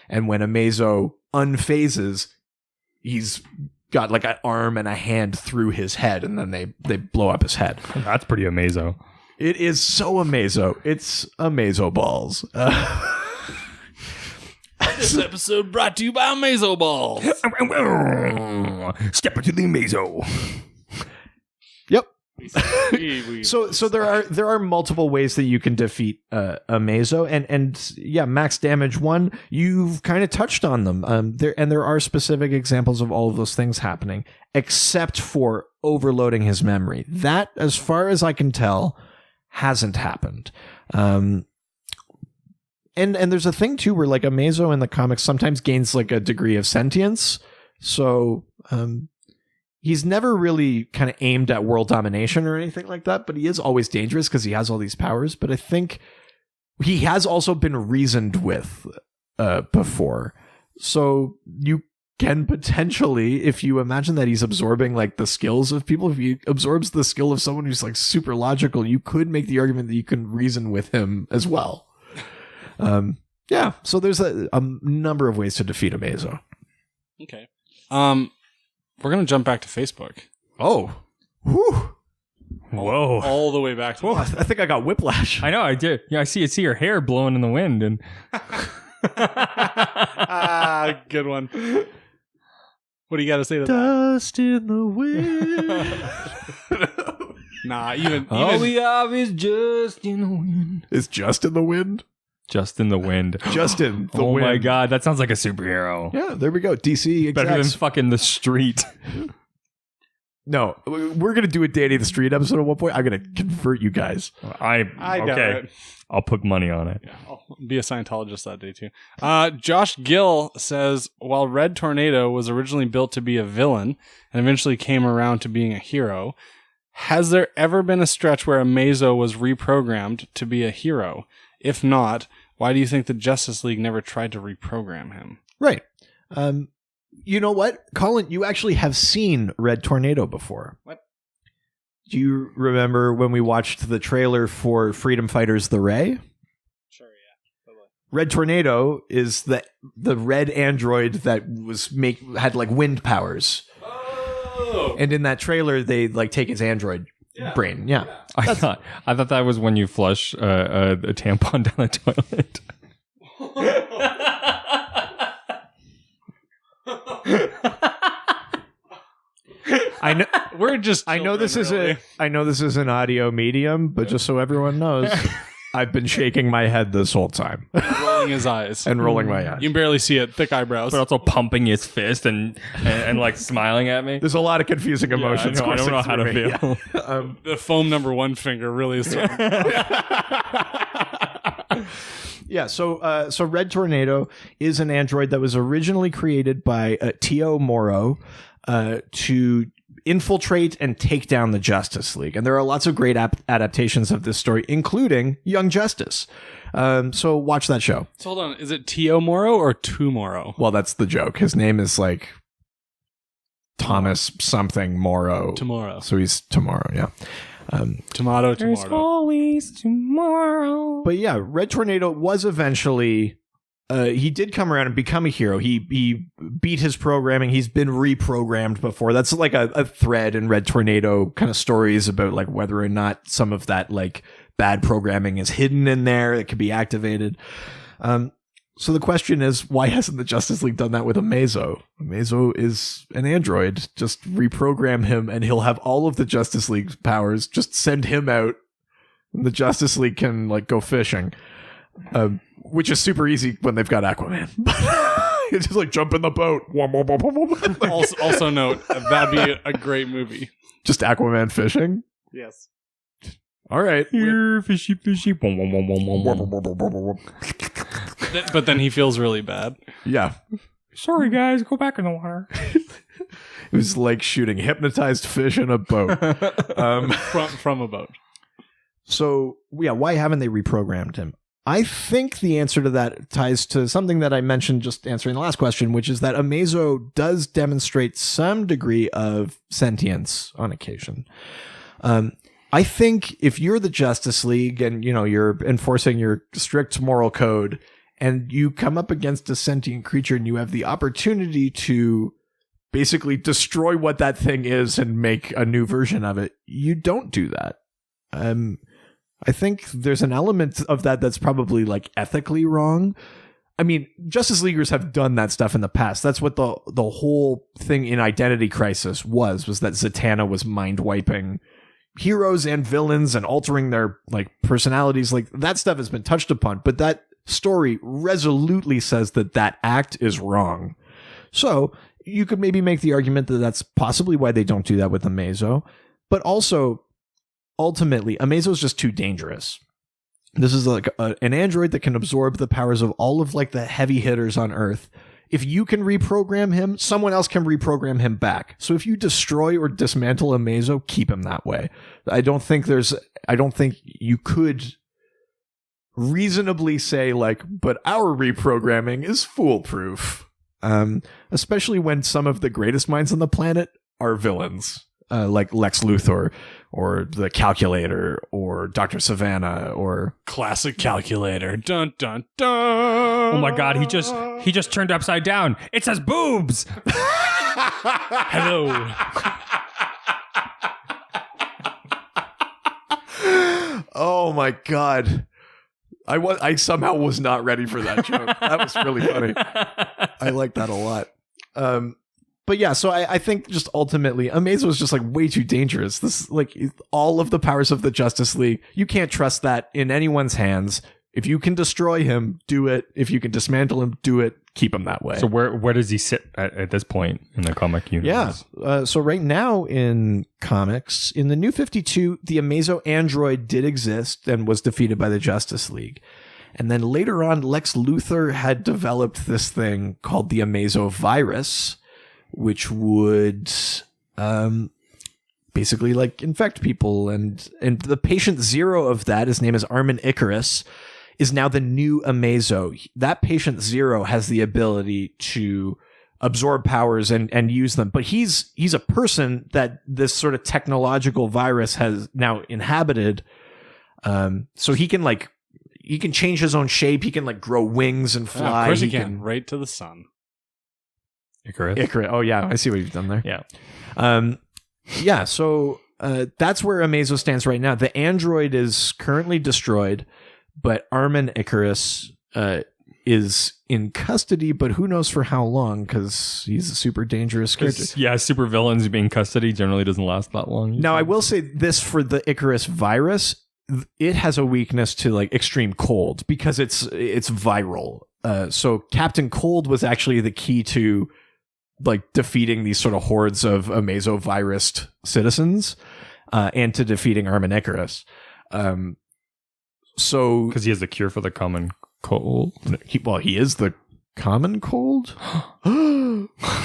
and when Amazo unphases, he's got like an arm and a hand through his head, and then they blow up his head. That's pretty Amazo. It is so Amazo. It's Amazo balls. This episode brought to you by Amazo balls. Step into the Amazo. Yep. So there are multiple ways that you can defeat Amazo, and yeah, max damage 1, you've kind of touched on them. There are specific examples of all of those things happening, except for overloading his memory. That, as far as I can tell, hasn't happened. And there's a thing too where like Amazo in the comics sometimes gains like a degree of sentience. So he's never really kind of aimed at world domination or anything like that, but he is always dangerous because he has all these powers. But I think he has also been reasoned with before. So you can potentially, if you imagine that he's absorbing like the skills of people, if he absorbs the skill of someone who's like super logical, you could make the argument that you can reason with him as well. Yeah, so there's a number of ways to defeat Amazo. Okay. We're gonna jump back to Facebook. Oh. Whew. Whoa. All the way back to I think I got whiplash. I know, I did. Yeah, I see your hair blowing in the wind. And good one. What do you got to say to that? Dust in the wind. Nah, even all we have is just in the wind. It's just in the wind? Just in the wind. Just in the oh wind. my god, that sounds like a superhero. Yeah, there we go. DC execs. Better than fucking The Street. No, we're going to do a Danny the Street episode at one point. I'm going to convert you guys. I got it. I'll put money on it. Yeah, I'll be a Scientologist that day too. Josh Gill says, while Red Tornado was originally built to be a villain and eventually came around to being a hero, has there ever been a stretch where Amazo was reprogrammed to be a hero? If not, why do you think the Justice League never tried to reprogram him? Right. You know what? Colin, you actually have seen Red Tornado before. What? Do you remember when we watched the trailer for Freedom Fighters The Ray? Sure, yeah. Totally. Red Tornado is the red android that had like wind powers. Oh! And in that trailer, they like take his android brain. Yeah. I thought that was when you flush a tampon down the toilet. I know. I know this is an audio medium, but just so everyone knows, I've been shaking my head this whole time rolling his eyes and rolling my eyes. You can barely see it. Thick eyebrows. But also pumping his fist and like smiling at me. There's a lot of confusing emotions. I don't know how to feel. Yeah. The foam number one finger really is. Yeah, so Red Tornado is an android that was originally created by Tio Moro to infiltrate and take down the Justice League. And there are lots of great adaptations of this story, including Young Justice. So watch that show. So hold on, is it Tio Moro or Tomorrow? Well, that's the joke. His name is like Thomas something Moro. Tomorrow. So he's Tomorrow, yeah. Tomato. There's always tomorrow. But yeah, Red Tornado was eventually... he did come around and become a hero. He beat his programming. He's been reprogrammed before. That's like a thread in Red Tornado kind of stories about like whether or not some of that like bad programming is hidden in there. It can be activated. So the question is, why hasn't the Justice League done that with Amazo? Amazo is an android. Just reprogram him and he'll have all of the Justice League's powers. Just send him out and the Justice League can like go fishing. Which is super easy when they've got Aquaman. It's just like jump in the boat. Also note, that'd be a great movie. Just Aquaman fishing? Yes. All right. Here, fishy. But then he feels really bad. Yeah. Sorry, guys. Go back in the water. It was like shooting hypnotized fish in a boat. From a boat. So, yeah, why haven't they reprogrammed him? I think the answer to that ties to something that I mentioned just answering the last question, which is that Amazo does demonstrate some degree of sentience on occasion. I think if you're the Justice League and, you know, you're enforcing your strict moral code and you come up against a sentient creature and you have the opportunity to basically destroy what that thing is and make a new version of it, you don't do that. I think there's an element of that that's probably like ethically wrong. I mean, Justice Leaguers have done that stuff in the past. That's what the whole thing in Identity Crisis was that Zatanna was mind wiping heroes and villains and altering their like personalities. Like that stuff has been touched upon, but that story resolutely says that act is wrong. So you could maybe make the argument that that's possibly why they don't do that with Amazo, but also ultimately, Amazo is just too dangerous. This is like an android that can absorb the powers of all of like the heavy hitters on Earth. If you can reprogram him, someone else can reprogram him back. So if you destroy or dismantle Amazo, keep him that way. I don't think you could reasonably say like, but our reprogramming is foolproof. Especially when some of the greatest minds on the planet are villains, like Lex Luthor. or the Calculator, or Dr. Savannah, or Classic Calculator. Dun dun dun. Oh my god, he just turned upside down. It says boobs. Hello. oh my god. I somehow was not ready for that joke. That was really funny. I like that a lot. But yeah, so I think just ultimately, Amazo is just like way too dangerous. This like all of the powers of the Justice League, you can't trust that in anyone's hands. If you can destroy him, do it. If you can dismantle him, do it. Keep him that way. So where does he sit at this point in the comic universe? Yeah. So right now in comics, in the New 52, the Amazo android did exist and was defeated by the Justice League. And then later on, Lex Luthor had developed this thing called the Amazo Virus, which would basically like infect people. And the patient zero of that, his name is Armen Ikarus, is now the new Amazo. That patient zero has the ability to absorb powers and use them. But he's a person that this sort of technological virus has now inhabited. So he can change his own shape. He can like grow wings and fly. Of course he can. Right to the sun. Icarus. Oh yeah, I see what you've done there. Yeah. Yeah. So that's where Amazo stands right now. The android is currently destroyed, but Armen Ikarus is in custody, but who knows for how long, because he's a super dangerous character. Yeah, super villains being in custody generally doesn't last that long. Now, I will say this for the Icarus virus, it has a weakness to like extreme cold because it's viral. So Captain Cold was actually the key to like defeating these sort of hordes of Amazo virus citizens and to defeating Armen Ikarus. So because he has the cure for the common cold. He is the common cold.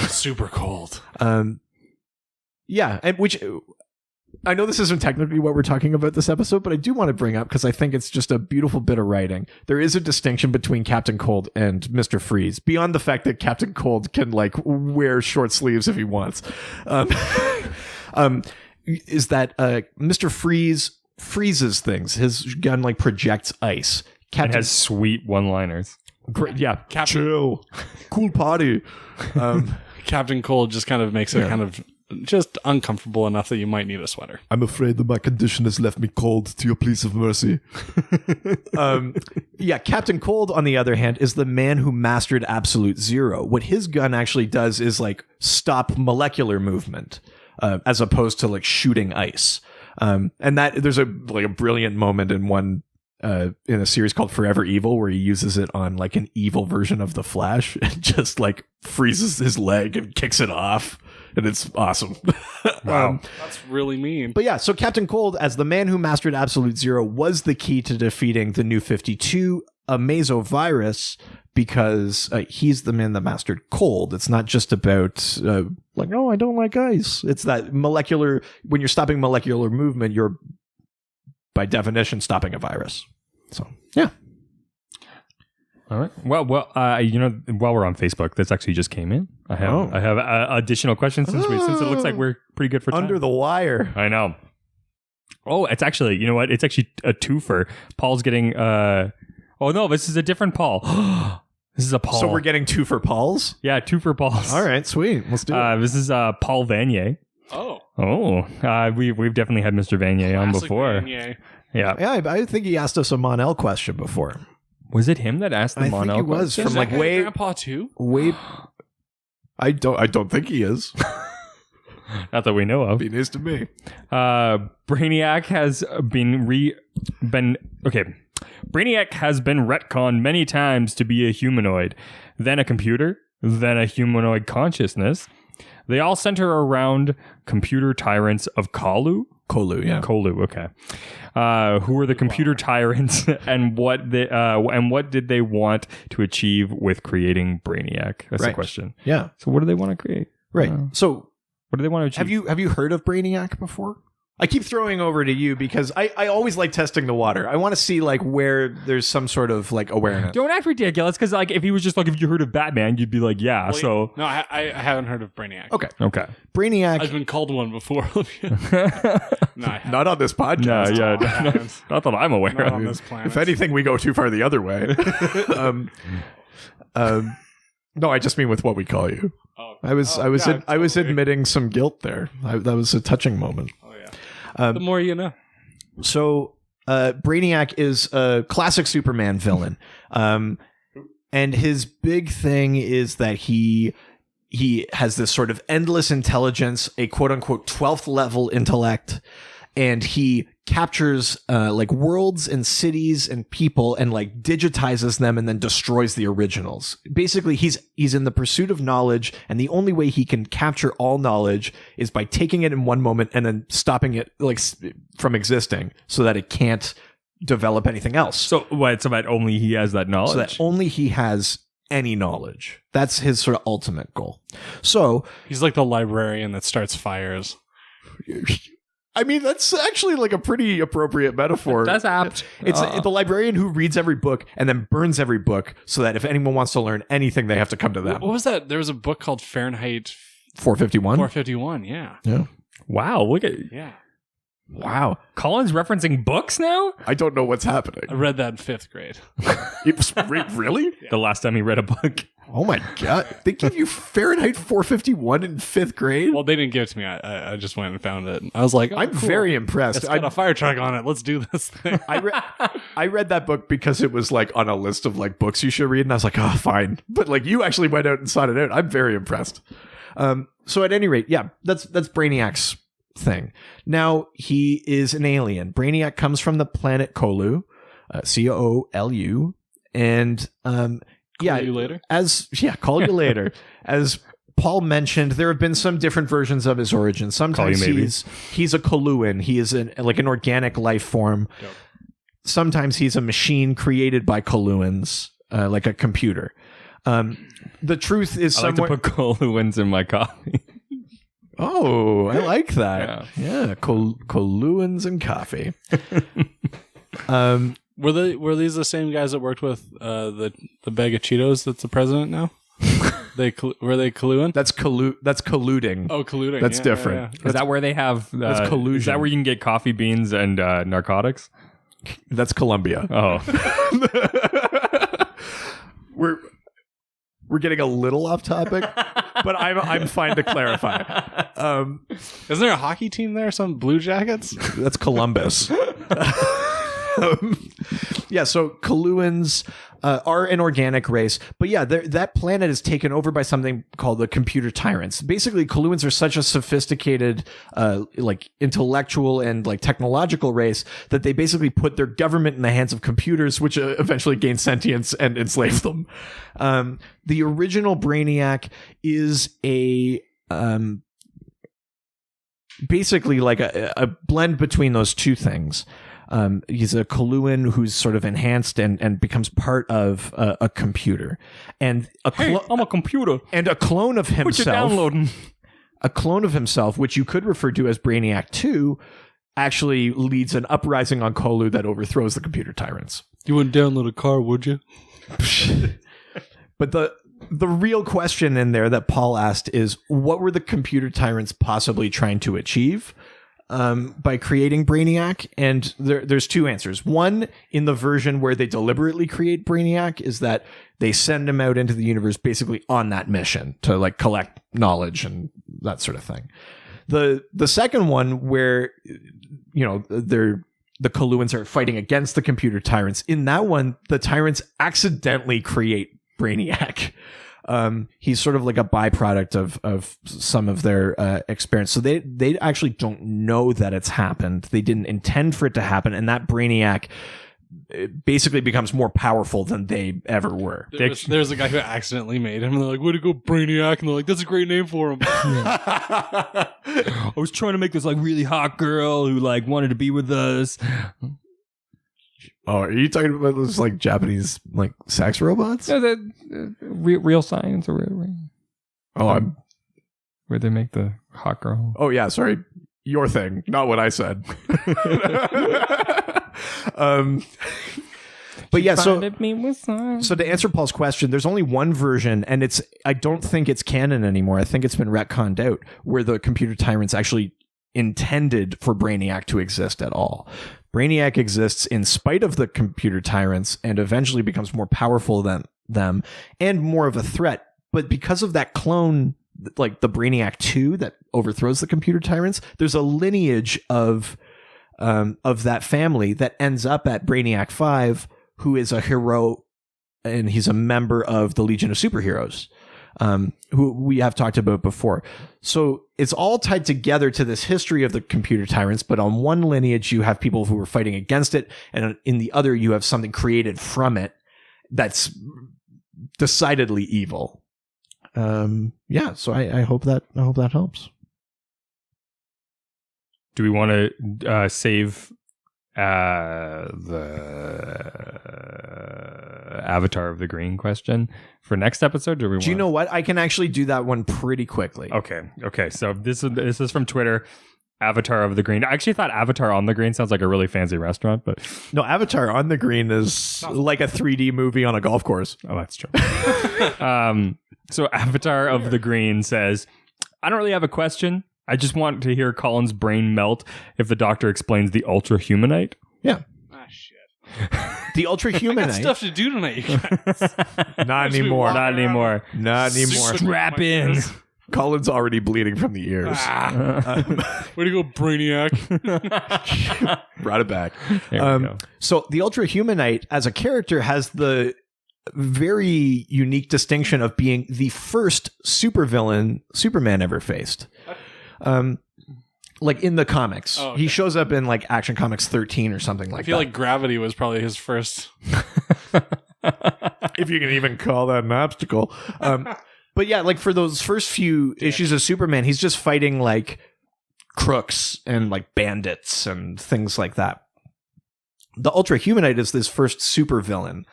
Super cold. Yeah, and which I know this isn't technically what we're talking about this episode, but I do want to bring up because I think it's just a beautiful bit of writing. There is a distinction between Captain Cold and Mr. Freeze, beyond the fact that Captain Cold can like wear short sleeves if he wants. Is that Mr. Freeze freezes things. His gun like projects ice. Captain has sweet one-liners. Great, yeah. Chill, cool party. Captain Cold just kind of makes it kind of just uncomfortable enough that you might need a sweater. I'm afraid that my condition has left me cold to your pleas of mercy. Yeah, Captain Cold, on the other hand, is the man who mastered absolute zero. What his gun actually does is like stop molecular movement, as opposed to like shooting ice. And that there's a brilliant moment in one in a series called Forever Evil where he uses it on like an evil version of the Flash and just like freezes his leg and kicks it off. And it's awesome. Wow. That's really mean. But yeah, so Captain Cold, as the man who mastered absolute zero, was the key to defeating the New 52 Amazo Virus because he's the man that mastered cold. It's not just about like, oh, I don't like ice. It's that molecular, when you're stopping molecular movement, you're by definition stopping a virus. So, yeah. All right. Well, while we're on Facebook, this actually just came in. I have additional questions since it looks like we're pretty good for time. Under the wire. I know. Oh, it's actually, you know what? It's actually a twofer. Paul's getting, oh no, this is a different Paul. This is a Paul. So we're getting two for Pauls? Yeah, two for Pauls. All right, sweet. Let's do it. This is Paul Vanier. We've definitely had Mr. Vanier on before. Vanier. Yeah. Yeah, I think he asked us a Mon-El question before. Was it him that asked the Mon-El I think it was question? from like way Grandpa too. Way. I don't think he is. Not that we know of. He is to me. Brainiac has Brainiac has been retconned many times to be a humanoid, then a computer, then a humanoid consciousness. They all center around computer tyrants of Kolu. Kolu, okay. Who are the computer tyrants, and what did they want to achieve with creating Brainiac? That's the question. Yeah. So what do they want to create? Right. So what do they want to achieve? have you heard of Brainiac before? I keep throwing over to you because I always like testing the water. I want to see like where there's some sort of like awareness. Don't act ridiculous, because like if he was just like, if you heard of Batman, you'd be like, yeah. Well, so no, I haven't heard of Brainiac. Okay. I've Brainiac. been called one before. No, I haven't. Not on this podcast. No, I haven't. not that I'm aware Not of. on this planet. If anything, we go too far the other way. No, I just mean with what we call you. Oh. I was totally. admitting some guilt there. That was a touching moment. Oh yeah. The more you know. So Brainiac is a classic Superman villain, and his big thing is that he has this sort of endless intelligence, a quote unquote 12th level intellect, and he captures like worlds and cities and people and like digitizes them and then destroys the originals. Basically, he's in the pursuit of knowledge, and the only way he can capture all knowledge is by taking it in one moment and then stopping it like from existing so that it can't develop anything else. So what? So that only he has that knowledge. So that only he has any knowledge. That's his sort of ultimate goal. So He's like the librarian that starts fires. I mean, that's actually like a pretty appropriate metaphor. That's apt. It's the librarian who reads every book and then burns every book so that if anyone wants to learn anything, they have to come to them. What was that? There was a book called Fahrenheit 451? 451. Yeah. Yeah. Wow. Look at Yeah. Wow. Colin's referencing books now. I don't know what's happening. I read that in 5th grade. Really? The last time he read a book. Oh my God. They give you Fahrenheit 451 in 5th grade? Well, they didn't give it to me. I just went and found it. I was like, oh, I'm cool. very impressed. It's got a fire truck on it. Let's do this thing. I read that book because it was like on a list of like books you should read, and I was like, oh, fine. But like you actually went out and sought it out. I'm very impressed. So at any rate, yeah, that's Brainiac's thing. Now he is an alien. Brainiac comes from the planet Colu, Coolu, and Call you later. Call you later. As Paul mentioned, there have been some different versions of his origin. Sometimes he's a Coluan. He is like an organic life form. Yep. Sometimes he's a machine created by Coluans, like a computer. The truth is I like somewhere. to put Coluans in my coffee. Oh, I like that. Yeah, Coluans and coffee. Were these the same guys that worked with the bag of Cheetos that's the president now? Were they colluding? That's colluding. Oh, colluding. That's Yeah, different. yeah, Is that where they have? That's collusion. Is that where you can get coffee beans and narcotics? That's Colombia. Oh, We're getting a little off topic, but I'm fine to clarify. Isn't there a hockey team there? Some Blue Jackets? That's Columbus. Yeah, so Coluans are an organic race, but yeah, that planet is taken over by something called the computer tyrants. Basically, Coluans are such a sophisticated, like intellectual and like technological race that they basically put their government in the hands of computers, which eventually gain sentience and enslave them. The original Brainiac is basically like a blend between those two things. He's a Coluan who's sort of enhanced and becomes part of a computer, and I'm a computer. and a clone of What you himself. downloading? A clone of himself, which you could refer to as Brainiac 2, actually leads an uprising on Colu that overthrows the computer tyrants. You wouldn't download a car, would you? But the real question in there that Paul asked is, what were the computer tyrants possibly trying to achieve by creating Brainiac? And there's two answers. One, in the version where they deliberately create Brainiac, is that they send him out into the universe basically on that mission to like collect knowledge and that sort of thing. The second one, where the Coluans are fighting against the computer tyrants. In that one, the tyrants accidentally create Brainiac. He's sort of like a byproduct of some of their experience. So they actually don't know that it's happened. They didn't intend for it to happen, and that Brainiac basically becomes more powerful than they ever were. There's a guy who accidentally made him, and they're like, "Way to go, Brainiac!" And they're like, "That's a great name for him." I was trying to make this like really hot girl who like wanted to be with us. Oh, are you talking about those like Japanese like sex robots? No, real science or whatever. Oh, Where they make the hot girl. oh yeah, sorry. your thing, not what I said. But yeah, so to answer Paul's question, there's only one version, and I don't think it's canon anymore. I think it's been retconned out, where the computer tyrants actually intended for Brainiac to exist at all. Brainiac exists in spite of the computer tyrants and eventually becomes more powerful than them and more of a threat. But because of that clone, like the Brainiac 2 that overthrows the computer tyrants, there's a lineage of that family that ends up at Brainiac 5, who is a hero, and he's a member of the Legion of Superheroes, who we have talked about before. So it's all tied together to this history of the computer tyrants, but on one lineage, you have people who were fighting against it, and in the other, you have something created from it that's decidedly evil. So I hope that helps. Do we want to save the Avatar of the Green question for next episode? Do you know what? I can actually do that one pretty quickly. Okay. So this is from Twitter. Avatar of the Green. I actually thought Avatar on the Green sounds like a really fancy restaurant, but no, Avatar on the Green is like a 3D movie on a golf course. Oh, that's true. So Avatar of the Green says, I don't really have a question. I just want to hear Colin's brain melt if the doctor explains the ultra humanite. Yeah. Ah, shit. The ultra I got humanite. stuff to do tonight, you guys. Not anymore. Not anymore. Not anymore. Strap in. Colin's already bleeding from the ears. Way to go, Brainiac. Brought it back. There we go. So the ultra humanite as a character has the very unique distinction of being the first supervillain Superman ever faced. Like in the comics. Oh, okay. He shows up in like Action Comics 13 or something like that. I feel like Gravity was probably his first. If you can even call that an obstacle. But yeah, like for those first few issues of Superman, he's just fighting like crooks and like bandits and things like that. The Ultra Humanite is this first supervillain.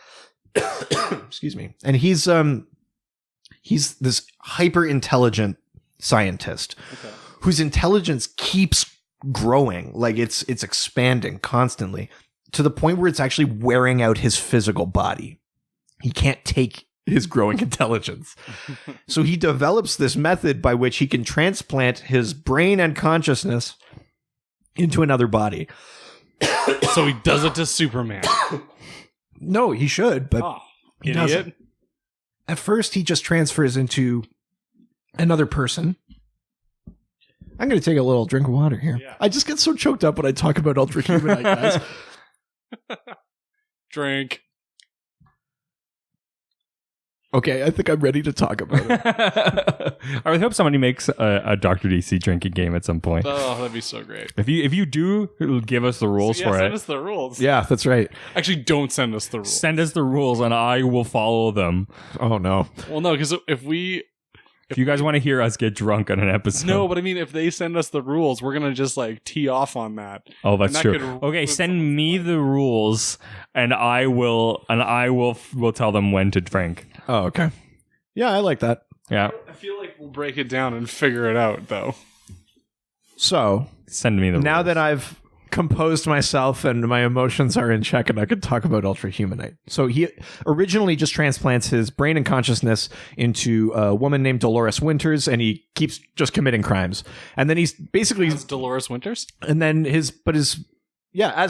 Excuse me. And he's this hyper intelligent scientist whose intelligence keeps growing. Like it's expanding constantly to the point where it's actually wearing out his physical body. He can't take his growing intelligence. So he develops this method by which he can transplant his brain and consciousness into another body. So he does it to Superman. No, he should, but he idiot. doesn't. At first, he just transfers into another person. I'm going to take a little drink of water here. Yeah. I just get so choked up when I talk about Ultra Humanite, guys. Drink. Okay, I think I'm ready to talk about it. I hope somebody makes a Dr. DC drinking game at some point. Oh, that'd be so great. If you do, give us the rules for send it. us the rules. Yeah, that's right. Actually, don't send us the rules. Send us the rules and I will follow them. Oh, no. Well, no, because if you guys want to hear us get drunk on an episode. No, but I mean, if they send us the rules, we're going to just like tee off on that. Oh, that's that true. could- Okay, send me the rules and I will tell them when to drink. Oh, okay. Yeah, I like that. Yeah. I feel like we'll break it down and figure it out, though. So, Send me the now rules. that I've composed myself and my emotions are in check and I could talk about Ultra Humanite. So he originally just transplants his brain and consciousness into a woman named Dolores Winters, and he keeps just committing crimes. And then he's basically... As Dolores Winters? And then as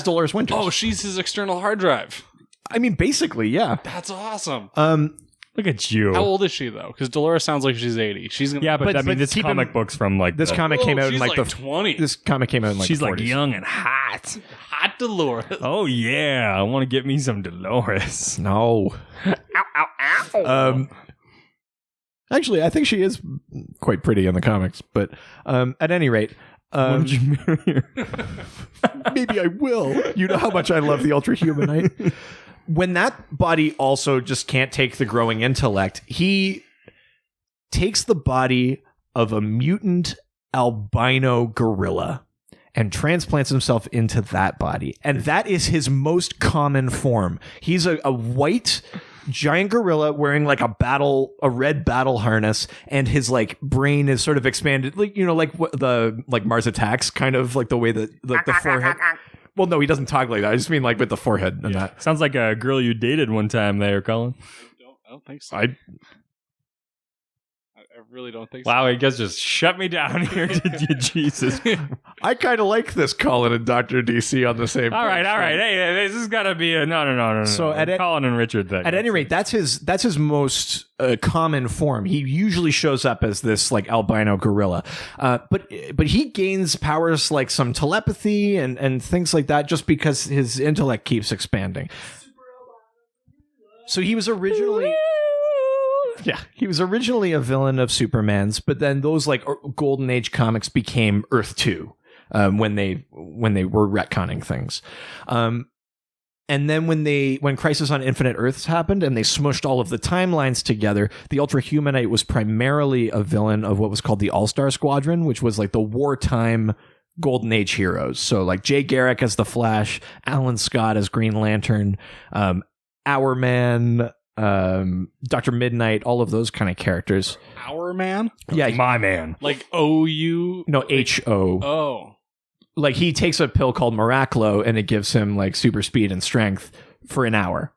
Dolores Winters. Oh, she's his external hard drive. I mean, basically, yeah. That's awesome. Look at you. How old is she, though? Because Dolores sounds like she's 80. She's gonna Yeah, but I mean, this keep comic book's from like This the- comic came out in she's like the 20. This comic came out in like She's the like 40s. young and hot. Hot Dolores. Oh yeah, I want to get me some Dolores. No. Ow, ow, ow. Actually, I think she is quite pretty in the comics, but at any rate, Why don't you marry her? maybe I will. You know how much I love the Ultra Humanite. When that body also just can't take the growing intellect, he takes the body of a mutant albino gorilla and transplants himself into that body. And that is his most common form. He's a white giant gorilla wearing like a red battle harness, and his like brain is sort of expanded, like like Mars Attacks, kind of like the way that like the forehead. Well, no, he doesn't talk like that. I just mean like with the forehead and that. Sounds like a girl you dated one time there, Colin. I don't think so. I really don't think so. Wow, you guys just shut me down here. Jesus. I kind of like this Colin and Dr. DC on the same. All right. Hey, this has got to be a no. So Colin and Richard thing. At any rate, that's his most common form. He usually shows up as this like albino gorilla, but he gains powers like some telepathy and things like that just because his intellect keeps expanding. So he was originally. Yeah, he was originally a villain of Superman's, but then those like Golden Age comics became Earth 2 when they were retconning things. And then when Crisis on Infinite Earths happened and they smushed all of the timelines together, the Ultra Humanite was primarily a villain of what was called the All-Star Squadron, which was like the wartime Golden Age heroes. So like Jay Garrick as the Flash, Alan Scott as Green Lantern, Our Man, Dr. Midnight, all of those kind of characters. Our Man? Yeah, my man. Like O-U? No, H-O. Oh. Like he takes a pill called Miraclo and it gives him like super speed and strength for an hour.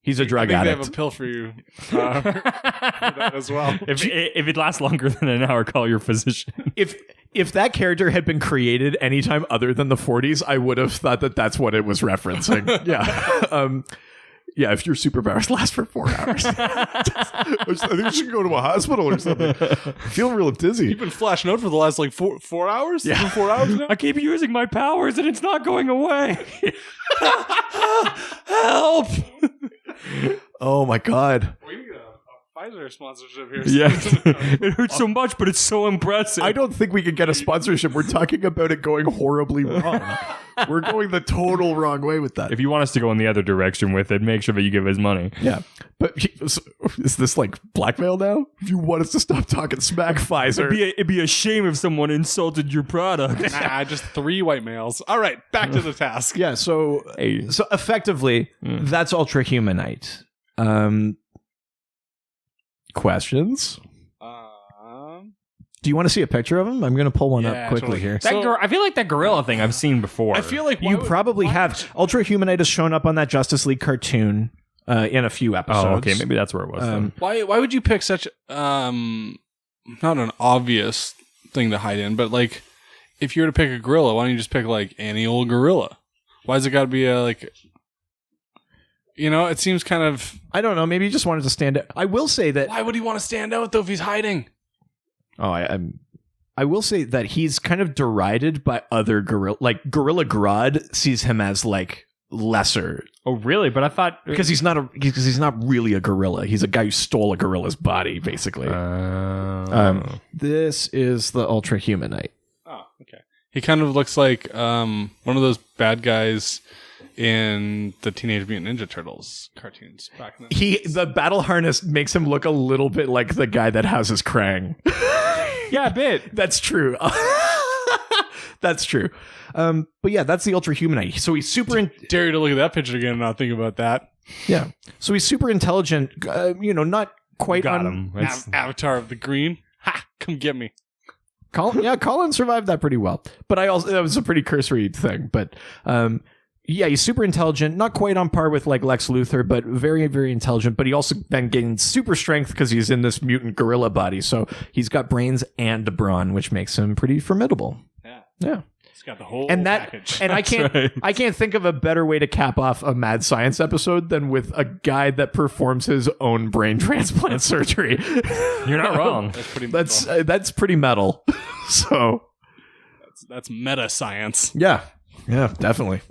He's a drug I think addict. they have a pill for you for that as well. If it lasts longer than an hour, call your physician. If that character had been created anytime other than the 40s, I would have thought that that's what it was referencing. Yeah. Yeah, if your superpowers last for 4 hours. I think you should go to a hospital or something. I feel real dizzy. You've been flashing out for the last like four hours? Yeah. It's been 4 hours now? I keep using my powers and it's not going away. Help! Oh my God. We need a Pfizer sponsorship here. Yes. It hurts so much, but it's so impressive. I don't think we could get a sponsorship. We're talking about it going horribly wrong. We're going the total wrong way with that. If you want us to go in the other direction with it, make sure that you give us money. Yeah. But is this like blackmail now? If you want us to stop talking smack, Pfizer. It'd be a shame if someone insulted your product. Nah, just 3 white males. All right, back to the task. Yeah, so effectively, that's Ultra Humanite. Questions? Do you want to see a picture of him? I'm going to pull one up quickly here. I feel like that gorilla thing I've seen before. I feel like You probably have. Ultra Humanite has shown up on that Justice League cartoon in a few episodes. Oh, okay, maybe that's where it was. Then. Why would you pick such not an obvious thing to hide in, but like if you were to pick a gorilla, why don't you just pick like any old gorilla? Why's it got to be a like? You know, it seems kind of. I don't know. Maybe he just wanted to stand out. I will say that. Why would he want to stand out though if he's hiding? Oh, I will say that he's kind of derided by other gorilla. Like Gorilla Grodd sees him as like lesser. Oh, really? But I thought because he's not really a gorilla. He's a guy who stole a gorilla's body, basically. This is the Ultra Humanite. Oh, okay. He kind of looks like one of those bad guys in the Teenage Mutant Ninja Turtles cartoons back in The battle harness makes him look a little bit like the guy that houses Krang. Yeah, a bit. That's true. That's true. But yeah, that's the Ultra Humanite. So he's super. Dare you to look at that picture again and not think about that. Yeah. So he's super intelligent. Not quite. Got him. Avatar of the Green. Ha! Come get me. Colin survived that pretty well. But that was a pretty cursory thing. But yeah, he's super intelligent. Not quite on par with like Lex Luthor, but very, very intelligent. But he also then gains super strength because he's in this mutant gorilla body. So he's got brains and brawn, which makes him pretty formidable. Yeah. He's got the whole package. And I can't think of a better way to cap off a Mad Science episode than with a guy that performs his own brain transplant surgery. You're not wrong. That's pretty metal. That's pretty metal. So that's meta science. Yeah, definitely.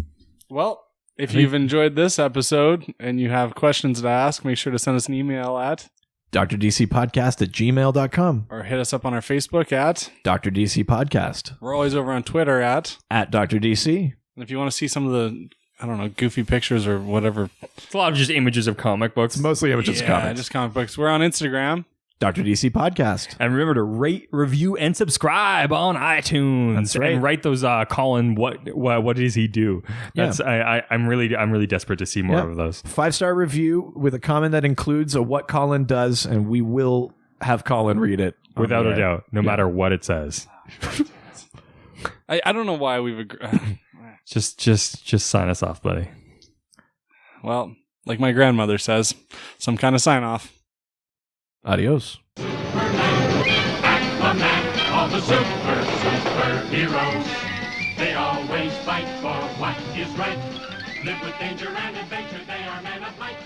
Well, if you've enjoyed this episode and you have questions to ask, make sure to send us an email at drdcpodcast@gmail.com or hit us up on our Facebook at Dr. DC Podcast. We're always over on Twitter at Dr. DC. And if you want to see some of the, I don't know, goofy pictures or whatever. It's a lot of just images of comic books. It's mostly images of comics. Just comic books. We're on Instagram. Dr. DC Podcast. And remember to rate, review, and subscribe on iTunes. That's right. And write those Colin, what does he do? That's I'm really desperate to see more of those. 5-star review with a comment that includes a what Colin does, and we will have Colin read it. Without a doubt, no matter what it says. I don't know why we've agreed. Just sign us off, buddy. Well, like my grandmother says, some kind of sign off. Adios. Aquaman, all the superheroes. They always fight for what is right. Live with danger and adventure, they are men of might.